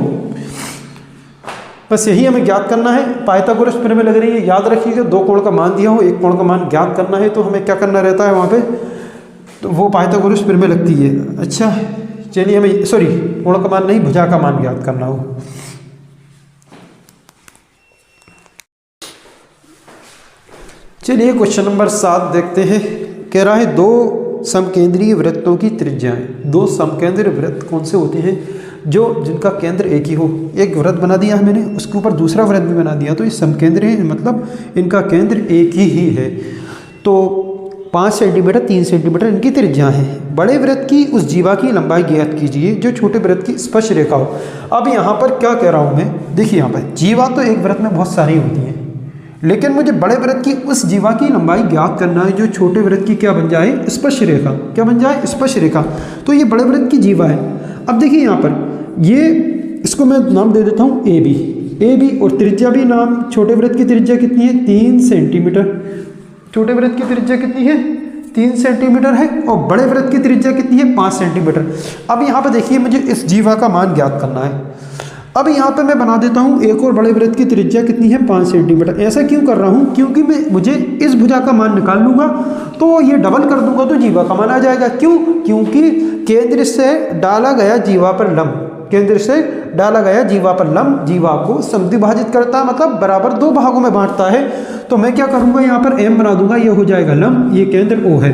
बस यही हमें ज्ञात करना है। पाइथागोरस प्रमेय लग रही है, याद रखिएगा 2 कोण का मान दिया हो, 1 कोण का मान ज्ञात करना है, तो हमें क्या करना रहता है वहाँ पे? तो वो पाइथागोरस प्रमेय लगती है। अच्छा, चलिए हमें कोण का मान नहीं, भुजा का मान ज्ञात करना हो। चलिए क्वेश्चन नंबर 7 देखते हैं। कह रहा है 2 समकेंद्रीय वृत्तों की त्रिज्याएं। दो समकेंद्रीय वृत्त कौन से होते हैं? जो जिनका केंद्र एक ही हो। एक वृत्त बना दिया है मैंने, उसके ऊपर दूसरा वृत्त भी बना दिया, तो ये समकेंद्रीय है, मतलब इनका केंद्र एक ही है। तो 5 सेंटीमीटर 3 सेंटीमीटर इनकी त्रिज्या है। बड़े वृत्त की उस जीवा की लंबाई ज्ञात कीजिए जो छोटे वृत्त की स्पर्श रेखा हो। अब यहाँ पर क्या कह रहा हूँ मैं, देखिए यहाँ पर जीवा तो एक वृत्त में बहुत सारी होती हैं, लेकिन मुझे बड़े वृत्त की उस जीवा की लंबाई ज्ञात करना है जो छोटे वृत्त की क्या बन जाए, स्पर्श रेखा। क्या बन जाए? स्पर्श रेखा। तो ये बड़े वृत्त की जीवा है। अब देखिए यहाँ पर ये, इसको मैं नाम दे देता हूँ ए बी, और त्रिज्या भी नाम, छोटे वृत्त की त्रिज्या कितनी है? 3 सेंटीमीटर। छोटे वृत्त की त्रिज्या कितनी है? 3 सेंटीमीटर है। और बड़े वृत्त की त्रिज्या कितनी है? 5 सेंटीमीटर। अब यहाँ पर देखिए मुझे इस जीवा का मान ज्ञात करना है। अब यहाँ पे मैं बना देता हूँ एक और बड़े वृत्त की त्रिज्या कितनी है? 5 सेंटीमीटर। ऐसा क्यों कर रहा हूँ? क्योंकि मुझे इस भुजा का मान निकाल लूँगा तो ये डबल कर दूंगा तो जीवा का मान आ जाएगा। क्यों? क्योंकि केंद्र से डाला गया जीवा पर लंब, केंद्र से डाला गया जीवा पर लंब जीवा को समद्विभाजित करता है, मतलब बराबर 2 भागों में बांटता है। तो मैं क्या करूँगा, यहाँ पर m बना दूंगा, ये हो जाएगा लंब, ये केंद्र O है।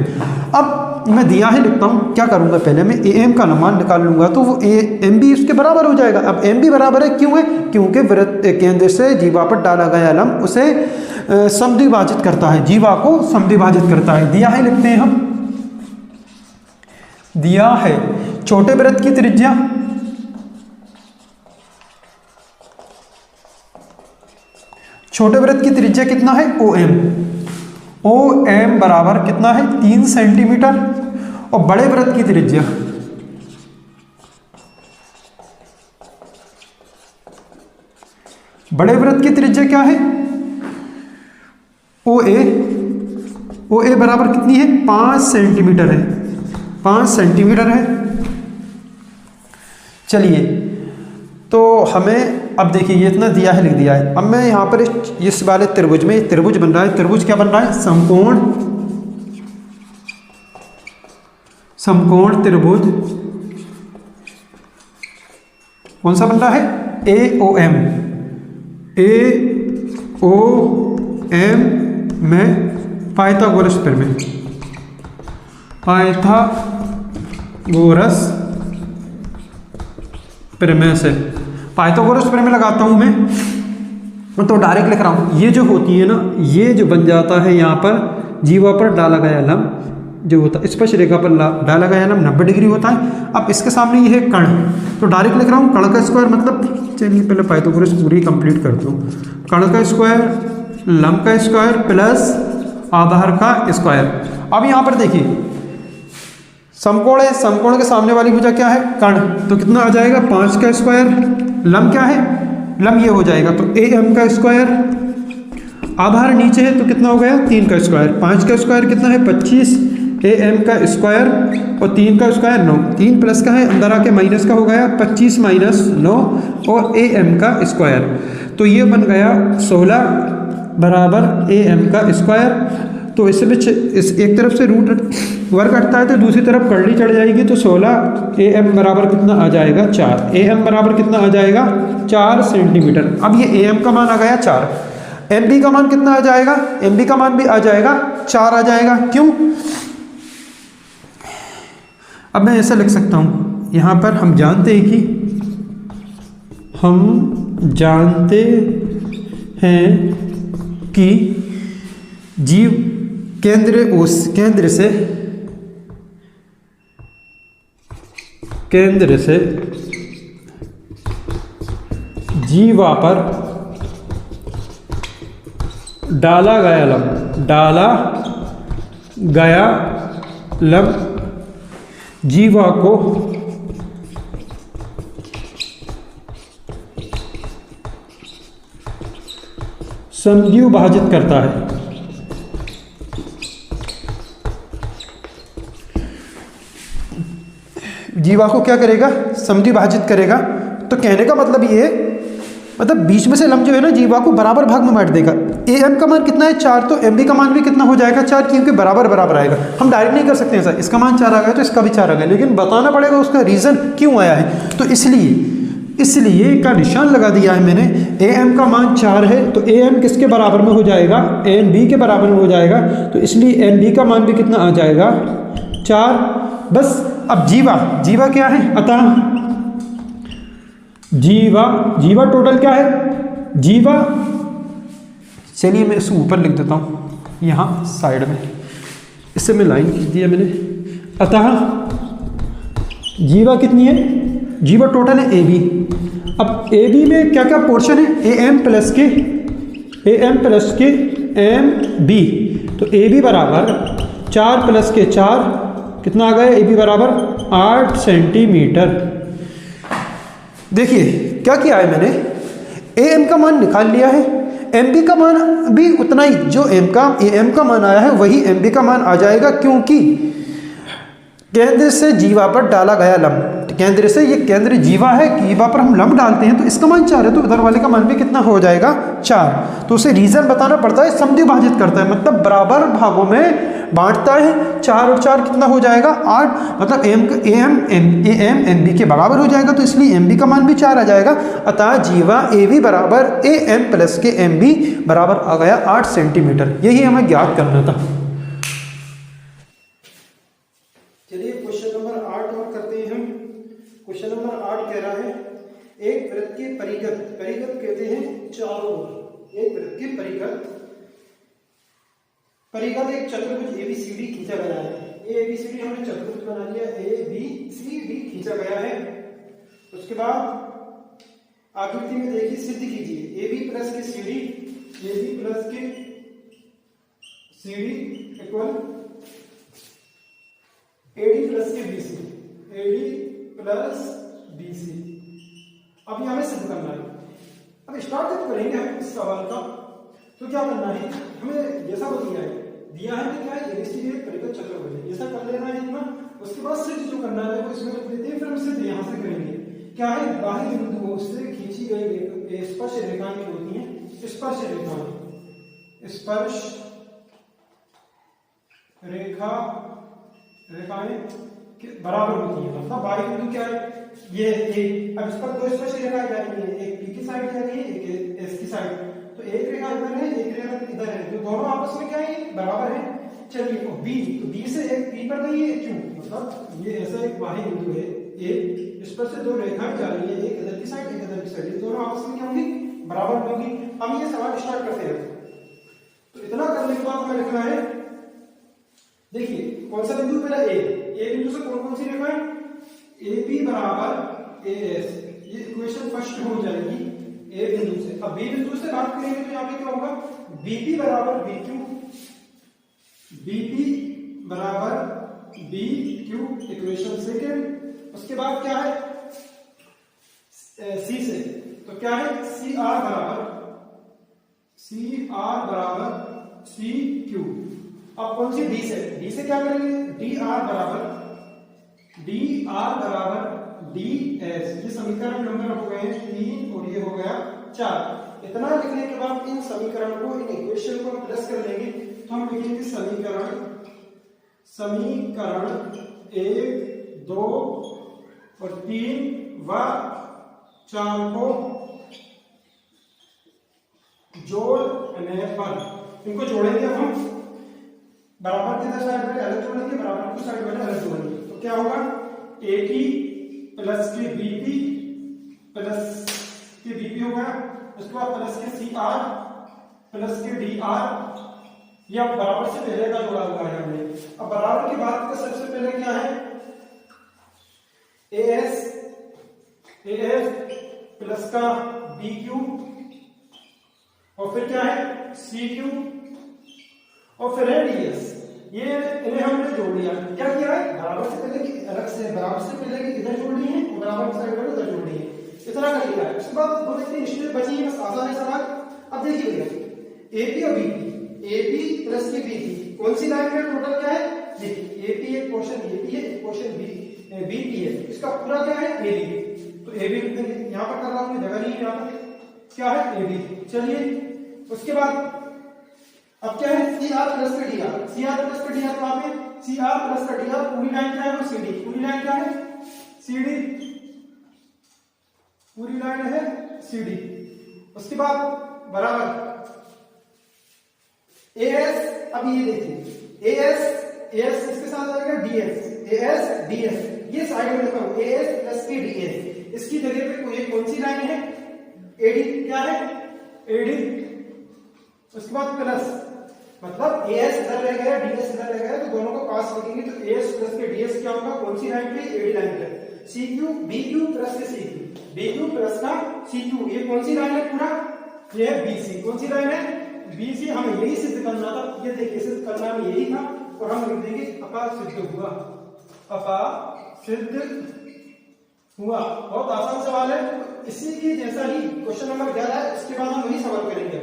अब मैं दिया है लिखता हूँ, क्या करूँगा, पहले मैं AM का मान निकाल लूँगा तो वो MB उसके बराबर हो जाएगा। अब MB बराबर है, क्यों है? क्योंकि वृत्त केंद्र से जीवा पर डाला गया लंब उसे समद्विभाजित करता है, जीवा को समद्विभाजित करता है। दिया है लिखते हैं हम, दिया है छोटे वृत्त की त्रिज्या, छोटे वृत्त की त्रिज्या कितना है? OM बराबर कितना है? 3 सेंटीमीटर। और बड़े वृत्त की त्रिज्या, बड़े वृत्त की त्रिज्या क्या है? OA बराबर कितनी है? 5 सेंटीमीटर है, 5 सेंटीमीटर है। चलिए, तो हमें अब देखिए ये इतना दिया है, लिख दिया है। अब मैं यहाँ पर इस वाले त्रिभुज में त्रिभुज बन रहा है, त्रिभुज क्या बन रहा है? समकोण त्रिभुज। कौन सा बन रहा है? AOM में पाइथागोरस प्रमेय, पाइथागोरस प्रमेय से पाइथागोरस प्रमेय लगाता हूं मैं, तो डायरेक्ट लिख रहा हूं। ये जो होती है ना, ये जो बन जाता है यहाँ पर जीवा पर डाला गया लंब जो होता है, स्पर्श रेखा पर डाला गया लंब 90 डिग्री होता है। अब इसके सामने ये है कण, तो डायरेक्ट लिख रहा हूँ कण का स्क्वायर, मतलब चलिए पहले पाइथागोरस पूरी कंप्लीट कर दूँ। कण का स्क्वायर, लंब का स्क्वायर प्लस आधार का स्क्वायर। अब यहाँ पर देखिए समकोण है, समकोण के सामने वाली भुजा क्या है? कण, तो कितना आ जाएगा? 5 का स्क्वायर। लंब क्या है? लंब ये हो जाएगा तो AM का स्क्वायर। आधार नीचे है तो कितना हो गया? 3 का स्क्वायर। 5 का स्क्वायर कितना है? 25। AM का स्क्वायर और 3 का स्क्वायर 9, 3 प्लस का है, अंदर आके माइनस का हो गया, 25 माइनस 9 और AM का स्क्वायर, तो ये बन गया 16 बराबर AM का स्क्वायर। तो इससे भी इस एक तरफ से रूट वर्ग हटता है तो दूसरी तरफ करली चढ़ जाएगी, तो 16 AM बराबर कितना आ जाएगा? 4। AM बराबर कितना आ जाएगा? 4 सेंटीमीटर। अब ये AM का मान आ गया 4, MB का मान कितना आ जाएगा? MB का मान भी आ जाएगा 4 आ जाएगा। क्यों? अब मैं ऐसा लिख सकता हूँ, यहाँ पर हम जानते हैं कि जीव केंद्र से जीवा पर डाला गया लंब जीवा को समद्विभाजित करता है। जीवा को क्या करेगा? समद्विभाजित करेगा। तो कहने का मतलब ये है, मतलब बीच में से लंब जो है ना जीवा को बराबर भाग में बांट देगा। AM का मान कितना है? 4, तो MB का मान भी कितना हो जाएगा? 4, क्योंकि बराबर बराबर आएगा। हम डायरेक्ट नहीं कर सकते हैं सर, इसका मान 4 आ गया तो इसका भी 4 आ गया, लेकिन बताना पड़ेगा उसका रीज़न क्यों आया है। तो इसलिए का निशान लगा दिया है मैंने। AM का मान 4 है तो AM किसके बराबर में हो जाएगा? NB के बराबर में हो जाएगा, तो इसलिए NB का मान भी कितना आ जाएगा? 4, बस। अब जीवा, जीवा क्या है, अतः जीवा टोटल क्या है, जीवा, चलिए मैं इसको ऊपर लिख देता हूँ यहाँ साइड में, इससे मैं लाइन खींच दिया मैंने। अतः जीवा कितनी है, जीवा टोटल है ए बी। अब ए बी में क्या क्या पोर्शन है, ए एम प्लस के एम बी, तो ए बी बराबर 4 प्लस के 4, कितना आ गया, ए बी बराबर 8 सेंटीमीटर। देखिए क्या किया है मैंने, ए एम का मान निकाल लिया है, एम बी का मान भी उतना ही, जो ए एम का मान आया है वही एम बी का मान आ जाएगा, क्योंकि केंद्र से जीवा पर डाला गया लंब, केंद्र से, ये केंद्र जीवा है, जीवा पर हम लंब डालते हैं तो इसका मान 4 है, तो इधर वाले का मान भी कितना हो जाएगा, 4। तो उसे रीजन बताना पड़ता है, समद्विभाजित करता है, मतलब बराबर भागों में बांटता है। 4 और 4 कितना हो जाएगा, 8, मतलब एम एम बी के बराबर हो जाएगा, तो इसलिए एम बी का मान भी 4 आ जाएगा। अतः जीवा ए बी बराबर ए एम प्लस के एम बी बराबर आ गया 8 सेंटीमीटर। यही हमें ज्ञात करना था। चलिए क्वेश्चन नंबर 8 और करते हैं हम। क्वेश्चन नंबर 8 कह रहा है, एक वृत्त के परिगत कहते हैं चारों ओर, एक वृत्त के परिगत एक चतुर्भुज एबीसीडी खींचा गया है। ये एबीसीडी हमने चतुर्भुज बना लिया, एबीसीडी खींचा गया है। उसके बाद आकृति में देखिए, सिद्ध कीजिए एबी प्लस के सीडी इक्वल एडी प्लस के बीसी। अब यहां हमें सिद्ध करना है। अब स्टार्ट जब करेंगे हम इस सवाल का, तो क्या करना है, हमें जैसा वो दिया है कि क्या है, एबीसीडी एक परिगत चतुर्भुज है, ऐसा कर लेना है इतना। उसके बाद सिद्ध जो करना है वो इसमें रख देते हैं, फिर हम सिद्ध यहां से करेंगे। क्या है, बाह्य बिंदुओं से खींची गई स्पर्श रेखाएं जो होती हैं, स्पर्श रेखाएं बराबर होती है, मतलब बाह्य बिंदु क्या है, ये एक। अब इस पर 2 स्पर्श रेखाएं जा रही है, एक पी की साइड जा रही है, एक एस की साइड। तो एक रेखा इधर है, एक रेखा इधर है, जो दोनों आपस में क्या है, बराबर है। चलिए तो बी, तो बी से एक पी पर गई है, क्यों, मतलब ये ऐसा एक बाह्य बिंदु है, एक इस पर से 2 रेखाएं जा रही है, एक इधर की साइड, एक इधर की साइड, दोनों आपस में क्या होंगी, बराबर होंगी। हम ये सवाल स्टार्ट करते हैं। तो इतना करने के बाद हमें लिखना है, देखिए कौन सा बिंदु, पहला ए बिंदु से कौन सी रेखा है, ए बी बराबर ए एस, ये इक्वेशन फर्स्ट हो जाएगी ए बिंदु से। अब बी बिंदु से बात करेंगे तो यहाँ पे क्या होगा, बीपी बराबर बी क्यू, इक्वेशन सेकेंड। उसके बाद क्या है, सी से, तो क्या है, सी आर बराबर सी क्यू। अब कौन सी, डी से क्या करेंगे, डी आर बराबर डी एस। ये समीकरण नंबर हो गए 3 और ये हो गया 4। इतना लिखने के बाद इन समीकरण को, इन इक्वेशन को हम प्लस कर लेंगे, तो हम लिखेंगे समीकरण 1, 2 और 3 व 4 को जोड़ने पर, इनको जोड़ेंगे अब हम, बराबर की साइड वाले अलग जोड़ेंगे, बराबर की साइड वाले अलग जोड़ेंगे। तो क्या होगा, एटी प्लस के बीपी हो गया, उसके बाद प्लस के सी आर प्लस के डी आर, ये अब बराबर से पहले का जोड़ा हुआ है हमने। अब बराबर की बात का सबसे पहले क्या है, ए एस प्लस का बी क्यू, और फिर क्या है, सी क्यू, और फिर है डी एस। ये इन्हें हमने जोड़ लिया। क्या किया है, बराबर से पहले की अलग से, बराबर से पहले की इधर जोड़ ली है और बराबर की साइड वाले उधर जोड़ ली है, इतना कर लिया है। उसके बाद 2-3 स्टेप बची है, बस आसान है सवाल। अब देखिए भैया, एपी और बीपी, एपी प्लस के बीपी, कौन सी लाइन में टोटल क्या है, देखिए एपी एक पोर्शन एपी है, एक पोर्शन बीपी है, इसका पूरा क्या है, एबी। तो एबी यहां पर कर रहा हूं, जगह नहीं है यहां पर, क्या है, एबी। चलिए उसके बाद अब क्या है, सी आर प्लस का D R, C R plus का डी आर कहां पे, सी आर प्लस का डी आर, पूरी लाइन क्या है, वो सीडी, पूरी लाइन क्या है, सीडी, पूरी लाइन है सीडी। उसके बाद बराबर ए एस, अब ये देखिए ए एस एएस किसके साथ आएगा, डीएस, एएस डीएस, ये साइड में लिखा हूं एएस प्लस के डीएस, इसकी जगह पे कोई कौन सी लाइन है, एडी, क्या है, एडी, उसके बाद प्लस, मतलब एएस इधर रह गया, डीएस इधर रह गया, तो दोनों को पास लिखेंगे, तो एएस प्लस के डीएस क्या होगा, कौन सी लाइन पे, एडी लाइन पे, सीक्यू बीक्यू प्लस के सीक्यू, बीक्यू प्लस का सीक्यू, ये कौन सी लाइन है पूरा, ये है बीसी, कौन सी लाइन है, बीसी, हमें यही सिद्ध करना था, ये देखिए सिद्ध करना में यही था, और हम लिख देंगे अपा सिद्ध हुआ, अपा सिद्ध हुआ। बहुत आसान सवाल है, इसी की जैसा ही क्वेश्चन नंबर 11 है, उसके बाद हम वही सवाल करेंगे।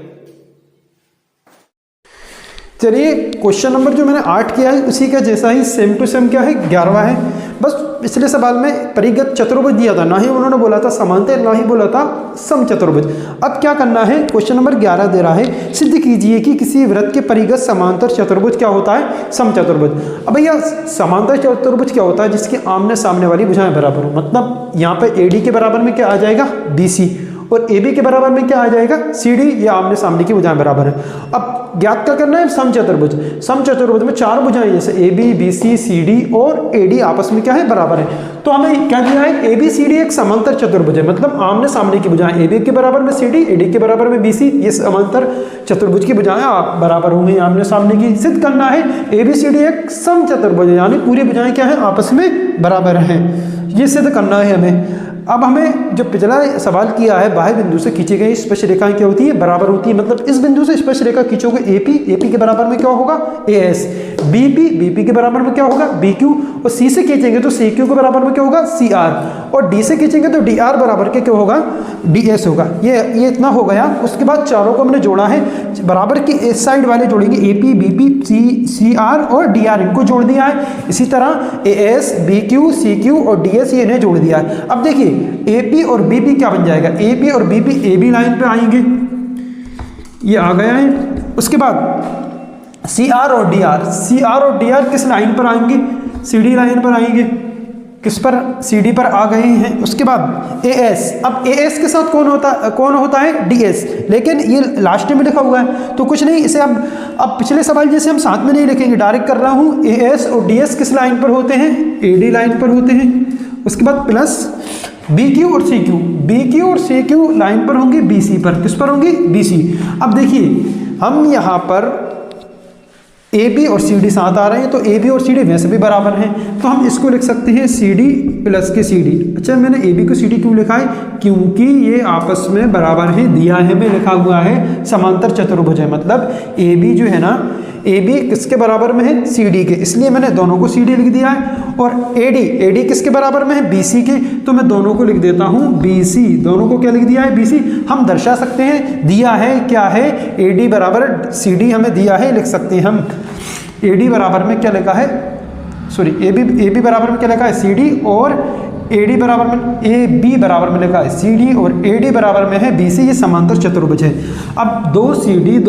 चलिए क्वेश्चन नंबर जो मैंने 8 किया है उसी का जैसा ही सेम टू सेम क्या है 11वां है। बस पिछले सवाल में परिगत चतुर्भुज दिया था, ना ही उन्होंने बोला था समांतर, ना ही बोला था समचतुर्भुज। अब क्या करना है, क्वेश्चन नंबर 11 दे रहा है, सिद्ध कीजिए कि किसी वृत्त के परिगत समांतर चतुर्भुज क्या होता है, समचतुर्भुज। अब भैया समांतर चतुर्भुज क्या होता है, जिसके आमने सामने वाली भुजाएं बराबर हो, मतलब यहाँ पे एडी के बराबर में क्या आ जाएगा, बीसी, और AB के बराबर में क्या आ जाएगा, CD, ये आमने सामने की भुजाएं बराबर है। अब ज्ञात क्या करना है, समचतुर्भुज। समचतुर्भुज में 4 भुजाएं जैसे AB, BC, CD और AD आपस में क्या है, बराबर है। तो हमें क्या दिया है, ABCD एक समांतर चतुर्भुज है, मतलब आमने सामने की भुजाएं, AB के बराबर में CD, AD के बराबर में BC, ये समांतर चतुर्भुज की भुजाएं बराबर होंगी आमने सामने की। सिद्ध करना है ABCD एक समचतुर्भुज है, यानी पूरी भुजाएं क्या है, आपस में बराबर हैं, ये सिद्ध करना है हमें। अब हमें जो पिछला सवाल किया है, बाह्य बिंदु से खींची गई स्पर्श रेखाएं क्या होती है, बराबर होती है, मतलब इस बिंदु से स्पर्श रेखा खींचोगे AP के बराबर में क्या होगा, AS, BP के बराबर में क्या होगा, BQ, और C से खींचेंगे तो CQ के बराबर में क्या होगा, CR, और D से खींचेंगे तो DR बराबर के क्या होगा, DS होगा। ये इतना हो गया। उसके बाद चारों को हमने जोड़ा है, बराबर की इस साइड वाले जोड़ेंगे AP, BP, CR और DR, इनको जोड़ दिया है। इसी तरह AS, BQ, CQ और DS ये इन्हें जोड़ दिया है। अब देखिए AP और BP क्या बन जाएगा, AP और BP AB लाइन पे आएंगे, ये आ गया है। उसके बाद CR और DR किस लाइन पर आएंगे, CD लाइन पर आएंगे, किस पर, CD पर आ गए हैं। उसके बाद AS, अब AS के साथ कौन होता है, DS, लेकिन ये लास्ट में लिखा हुआ है तो कुछ नहीं, इसे अब पिछले सवाल जैसे हम साथ में नहीं लिखेंगे, डायरेक्ट कर रहा हूँ। AS और DS किस लाइन पर होते हैं, AD लाइन पर होते हैं। उसके बाद प्लस BQ और CQ लाइन पर होंगे BC पर, किस पर होंगे, BC। अब देखिए हम यहाँ पर AB और CD साथ आ रहे हैं, तो AB और CD वैसे भी बराबर हैं, तो हम इसको लिख सकते हैं CD प्लस के CD। अच्छा, मैंने AB को CD क्यों लिखा है, क्योंकि ये आपस में बराबर है, दिया है में लिखा हुआ है समांतर चतुर्भुज है, मतलब AB जो है ना, AB किसके बराबर में है, CD के, इसलिए मैंने दोनों को CD लिख दिया है। और AD किसके बराबर में है, BC के, तो मैं दोनों को लिख देता हूँ BC, दोनों को क्या लिख दिया है, BC। हम दर्शा सकते हैं, दिया है क्या है, AD बराबर CD हमें दिया है, लिख सकते हैं हम AD बराबर में क्या लिखा है, सॉरी AB बराबर में क्या लिखा है, CD, और AD बराबर में AB बराबर में लिखा है CD, और AD बराबर में है BC, ये समांतर चतुर्भुज है। अब 2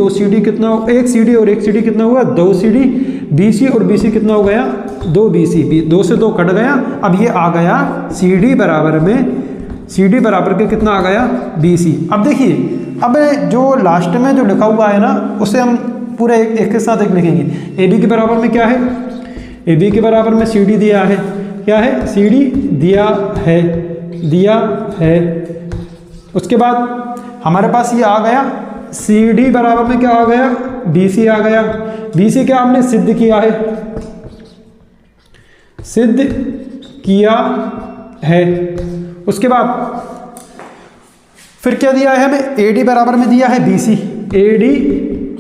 CD कितना, एक CD और एक CD कितना हुआ, 2 CD, BC और BC कितना हो गया, 2 BC, 2 से 2 कट गया। अब ये आ गया CD बराबर के कितना आ गया, BC। अब देखिए, अब जो लास्ट में जो लिखा हुआ है ना, उसे हम पूरा एक के साथ एक लिखेंगे। AB के बराबर में क्या है, AB के बराबर में CD दिया है, क्या है, CD दिया है। उसके बाद हमारे पास ये आ गया, CD बराबर में क्या आ गया, BC आ गया। BC क्या हमने सिद्ध किया है। उसके बाद फिर क्या दिया है हमें, AD बराबर में दिया है BC, AD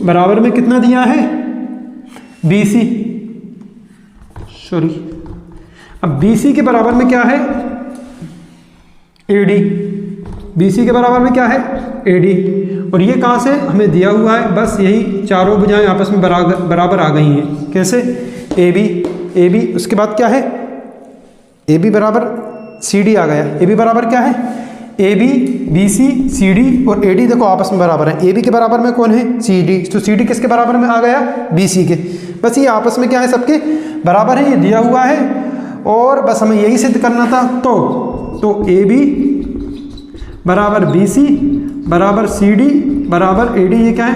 बराबर में कितना दिया है, BC, सॉरी, अब BC के बराबर में क्या है, AD, BC के बराबर में क्या है, AD, और ये कहाँ से हमें दिया हुआ है, बस यही चारों भुजाएं आपस में बराबर आ गई हैं। कैसे, AB, उसके बाद क्या है, AB बराबर CD आ गया, AB बराबर क्या है, AB, BC, CD और AD देखो आपस में बराबर है। AB के बराबर में कौन है, CD, तो CD किसके बराबर में आ गया, BC के। बस ये आपस में क्या है, सबके बराबर है, ये दिया हुआ है, और बस हमें यही सिद्ध करना था। तो AB बराबर BC बराबर CD बराबर AD, ये क्या है,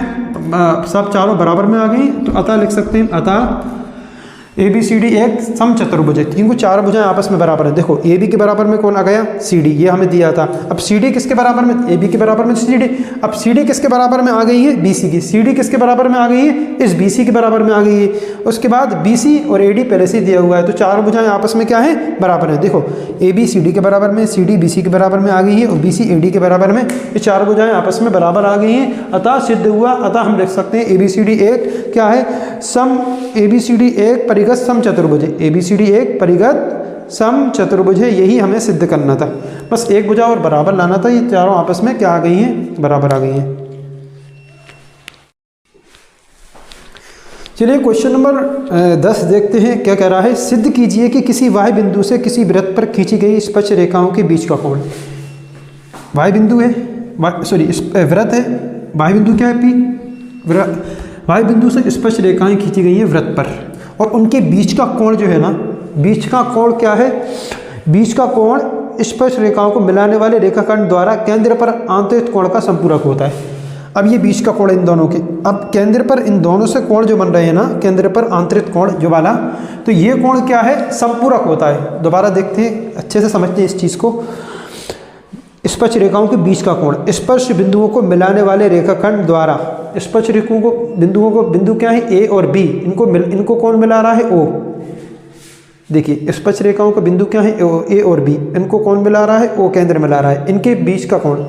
सब चारों बराबर में आ गई, तो अतः लिख सकते हैं, अतः ए बी सी डी एक समचतुर्भुज है, क्योंकि चार भुजाएं आपस में बराबर है। देखो ए बी के बराबर में कौन आ गया, सी डी, ये हमें दिया था। अब सी डी किसके बराबर में, ए बी के बराबर में सी डी। अब सी डी किसके बराबर में आ गई है, बी सी की। सी डी किसके बराबर में आ गई है, इस बी सी के बराबर में आ गई है। उसके बाद बी सी और ए डी पहले से दिया हुआ है, तो चार भुजाएं आपस में क्या है, बराबर है। देखो ए बी सी डी के बराबर में, सी डी बी सी के बराबर में आ गई है और बी सी ए डी के बराबर में, ये चार भुजाएं आपस में बराबर आ गई हैं। अतः सिद्ध हुआ, अतः हम लिख सकते हैं ए बी सी डी एक क्या है, सम, ए बी सी डी एक परिगत समचतुर्भुज है। ए बी सी डी एक परिगत समचतुर्भुज है, यही हमें सिद्ध करना था। बस एक भुजा और बराबर लाना था। ये चारों आपस में क्या आ गई हैं, बराबर आ गई हैं। चलिए क्वेश्चन नंबर 10 देखते हैं क्या कह रहा है। सिद्ध कीजिए कि किसी वाह्य बिंदु से किसी वृत्त पर खींची गई स्पर्श रेखाओं के बीच का कोण। वाह्य बिंदु है, सॉरी वृत्त है, वाह्य बिंदु क्या है, पी। वाह्य बिंदु से स्पर्श रेखाएं खींची गई हैं वृत्त पर, और उनके बीच का कोण जो है ना, बीच का कोण क्या है, बीच का कोण स्पर्श रेखाओं को मिलाने वाले रेखाखंड द्वारा केंद्र पर आंतरिक कोण का संपूरक होता है। अब ये बीच का कोण इन दोनों के, अब केंद्र पर इन दोनों से कोण जो बन रहे हैं ना, केंद्र पर आंतरिक कोण जो वाला, तो ये कोण क्या है, संपूरक होता है। दोबारा देखते हैं, अच्छे से समझते हैं इस चीज़ को। स्पर्श रेखाओं के बीच का कोण, स्पर्श बिंदुओं को मिलाने वाले रेखाखंड द्वारा, स्पर्श रेखाओं को, बिंदु क्या है, ए और बी, इनको कौन मिला रहा है, ओ। देखिए स्पर्श रेखाओं का बिंदु क्या है, ए और बी, इनको कौन मिला रहा है, ओ केंद्र मिला रहा है। इनके बीच का कोण,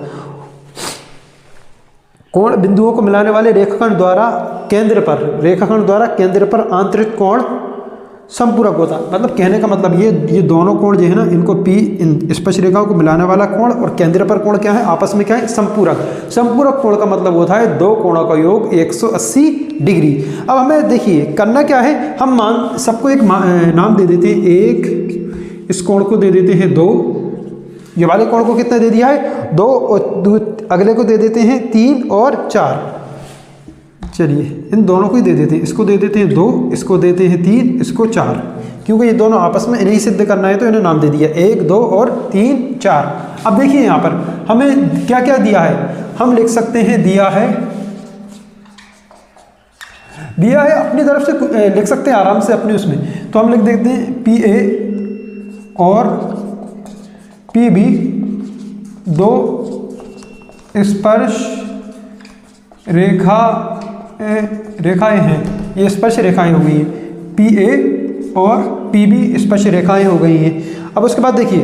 कोण बिंदुओं को मिलाने वाले रेखाखंड द्वारा केंद्र पर, रेखाखंड द्वारा केंद्र पर आंतरिक कोण संपूरक होता। मतलब कहने का मतलब ये दोनों कोण जो है ना, इनको पी, इन स्पर्श रेखाओं को मिलाने वाला कोण और केंद्र पर कोण क्या है, आपस में क्या है, संपूरक। संपूरक कोण का मतलब होता है दो कोणों का योग 180 डिग्री। अब हमें देखिए करना क्या है, हम सबको एक नाम दे देते हैं। एक इस कोण को दे देते हैं 2, ये वाले कोण को कितना दे दिया है, 2, और अगले को दे देते हैं 3 और 4। चलिए इन दोनों को ही दे देते हैं, इसको दे देते हैं 2, इसको देते हैं 3, इसको 4, क्योंकि ये दोनों आपस में इन्हें सिद्ध करना है तो इन्हें नाम दे दिया 1, 2 और 3, 4। अब देखिए यहाँ पर हमें क्या क्या दिया है, हम लिख सकते हैं दिया है अपनी तरफ से लिख सकते हैं आराम से अपने उसमें, तो हम लिख देते हैं पी ए और पी बी दो स्पर्श रेखाएं हैं। ये स्पर्श रेखाएं हो गई हैं, पी ए और पी बी स्पर्श रेखाएं हो गई हैं। अब उसके बाद देखिए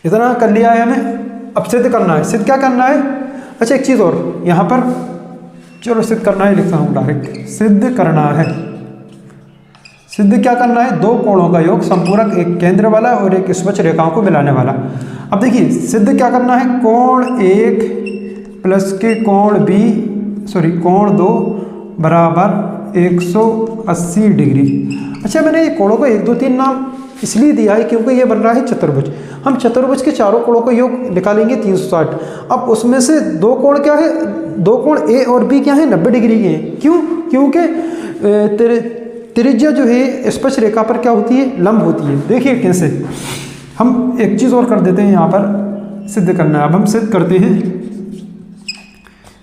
इतना कर लिया है हमें, अब सिद्ध करना है। सिद्ध क्या करना है, अच्छा एक चीज़ और यहाँ पर, चलो सिद्ध करना है लिखता हूँ डायरेक्ट, सिद्ध करना है। सिद्ध क्या करना है, दो कोणों का योग संपूरक, एक केंद्र वाला और एक स्पर्श रेखाओं को मिलाने वाला। अब देखिए सिद्ध क्या करना है, कोण 1 प्लस के कोण बी, सॉरी कोण 2 बराबर 180 डिग्री। अच्छा मैंने ये कोणों को 1, 2, 3 नाम इसलिए दिया है क्योंकि ये बन रहा है चतुर्भुज। हम चतुर्भुज के चारों कोणों का योग निकालेंगे 360। अब उसमें से दो कोण क्या है, दो कोण ए और बी क्या है, 90 डिग्री के हैं। क्यों, क्योंकि त्रिज्या जो है स्पर्श रेखा पर क्या होती है, लंब होती है। देखिए कैसे, हम एक चीज़ और कर देते हैं, यहाँ पर सिद्ध करना है। अब हम सिद्ध करते हैं,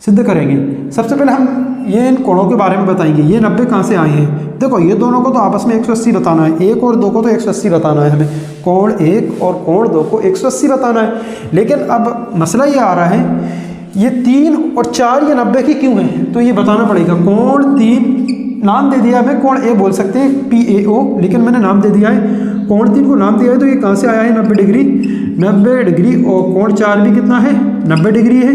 सिद्ध करेंगे। सबसे पहले हम ये इन कोणों के बारे में बताएंगे, ये 90 कहाँ से आए हैं। देखो ये दोनों को तो आपस में 180 बताना है, 1 और 2 को तो 180 बताना है हमें, कोण 1 और कोण 2 को 180 बताना है। लेकिन अब मसला ये आ रहा है, ये 3 और 4 ये 90 की क्यों है, तो ये बताना पड़ेगा। कोण 3 नाम दे दिया हमें, कोण ए बोल सकते हैं PAO, लेकिन मैंने नाम दे दिया है, कोण 3 को नाम दिया है, तो ये कहाँ से आया है, 90 डिग्री। 90 डिग्री और कोण 4 भी कितना है, 90 डिग्री है।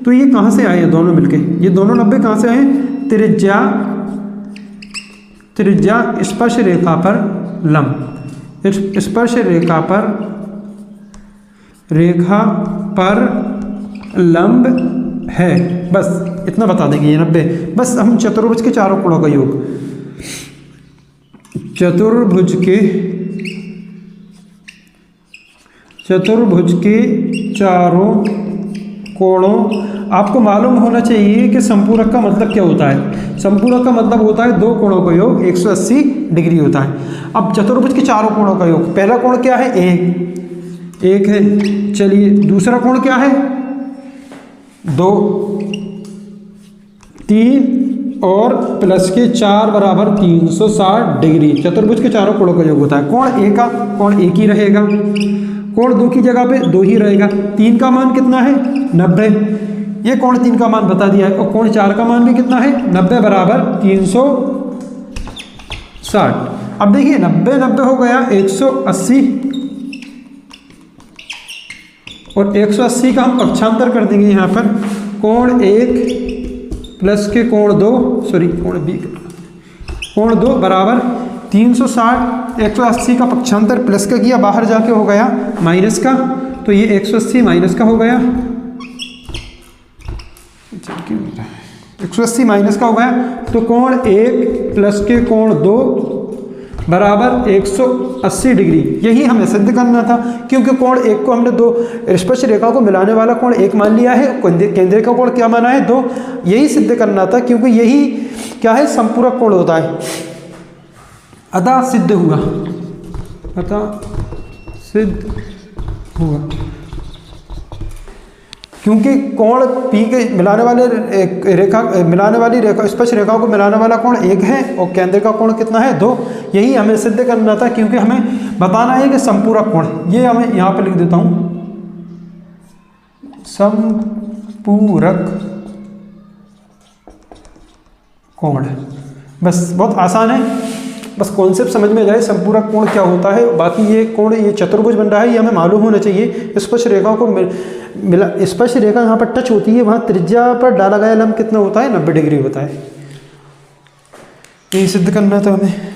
तो ये कहाँ से आए हैं दोनों मिलके, ये दोनों 90 कहाँ से आए हैं, त्रिज्या स्पर्श रेखा पर लंब, स्पर्श रेखा पर लंब है। बस इतना बता देंगे, ये 90। बस हम चतुर्भुज के चारों कोणों का योग, चतुर्भुज के चारों कोणों, आपको मालूम होना चाहिए कि संपूरक का मतलब क्या होता है। संपूरक का मतलब होता है दो कोणों का योग 180 डिग्री होता है। अब चतुर्भुज के चारों कोणों का योग, पहला कोण क्या है, एक है। चलिए दूसरा कोण क्या है, 2, 3 और प्लस के 4 बराबर 360 डिग्री। चतुर्भुज के चारों कोणों का योग होता है। कोण ए का कोण एक ही रहेगा, कोण 2 की जगह पे 2 ही रहेगा। 3 का मान कितना है 90, ये कोण 3 का मान बता दिया है। और कोण 4 का मान भी कितना है 90 बराबर 360। अब देखिए 90 90 हो गया 180 और 180 का हम पक्षांतर कर देंगे यहाँ पर। कोण 1 प्लस के कोण 2 सॉरी कोण बी कोण 2 बराबर 360। 180 का पक्षांतर प्लस का किया, बाहर जाके हो गया माइनस का, तो ये 180 माइनस का हो गया, 180 माइनस का हो गया। तो कोण 1 प्लस के कोण 2 बराबर 180 डिग्री। यही हमें सिद्ध करना था, क्योंकि कोण 1 को हमने 2 स्पर्श रेखा को मिलाने वाला कोण 1 मान लिया है, केंद्र का कोण क्या माना है 2। यही सिद्ध करना था, क्योंकि यही क्या है संपूरक कोण होता है। अतः सिद्ध हुआ, अतः सिद्ध हुआ, क्योंकि कोण पी के मिलाने वाली रेखा स्पर्श रेखाओं को मिलाने वाला कोण 1 है और केंद्र का कोण कितना है 2। यही हमें सिद्ध करना था, क्योंकि हमें बताना है कि संपूरक कोण, ये हमें यहाँ पे लिख देता हूँ संपूरक कोण। बस बहुत आसान है, बस कॉन्सेप्ट समझ में जाए संपूरक कोण क्या होता है। बाकी ये कोण ये चतुर्भुज बन रहा है, ये हमें मालूम होना चाहिए। स्पर्श रेखाओं को मिला, स्पर्श रेखा यहाँ पर टच होती है, वहाँ त्रिज्या पर डाला गया लंब कितना होता है 90 डिग्री होता है। यही सिद्ध करना था हमें।